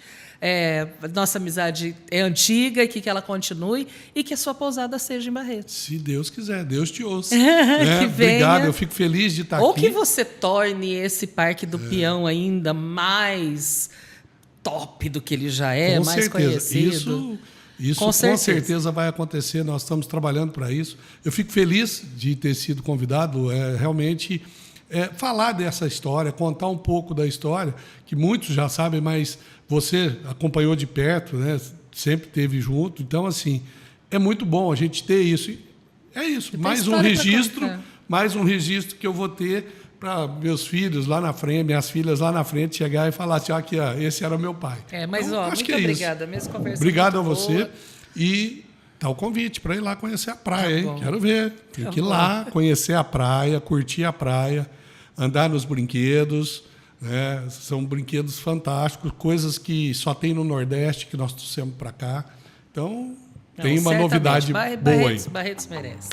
Nossa amizade é antiga e que ela continue e que a sua pousada seja em Barretos. Se Deus quiser, Deus te ouça. Que Obrigado, eu fico feliz de estar Ou aqui. que você torne esse Parque do Peão ainda mais top do que ele já é, com mais certeza. conhecido. Isso com certeza vai acontecer, nós estamos trabalhando para isso. Eu fico feliz de ter sido convidado, realmente falar dessa história, contar um pouco da história, que muitos já sabem, mas você acompanhou de perto, né? Sempre esteve junto. Então, assim, é muito bom a gente ter isso. É isso, mais um registro que eu vou ter para meus filhos lá na frente, minhas filhas lá na frente, chegar e falar assim, aqui, esse era meu pai. Mas então, muito obrigada. Mesmo conversa. Obrigado a você. Boa. E tá o convite para ir lá conhecer a praia, hein? Quero ver. Tem que ir lá, conhecer a praia, curtir a praia, andar nos brinquedos. Né? São brinquedos fantásticos, coisas que só tem no Nordeste, que nós trouxemos para cá. Então, tem uma novidade boa aí. Barretos merece.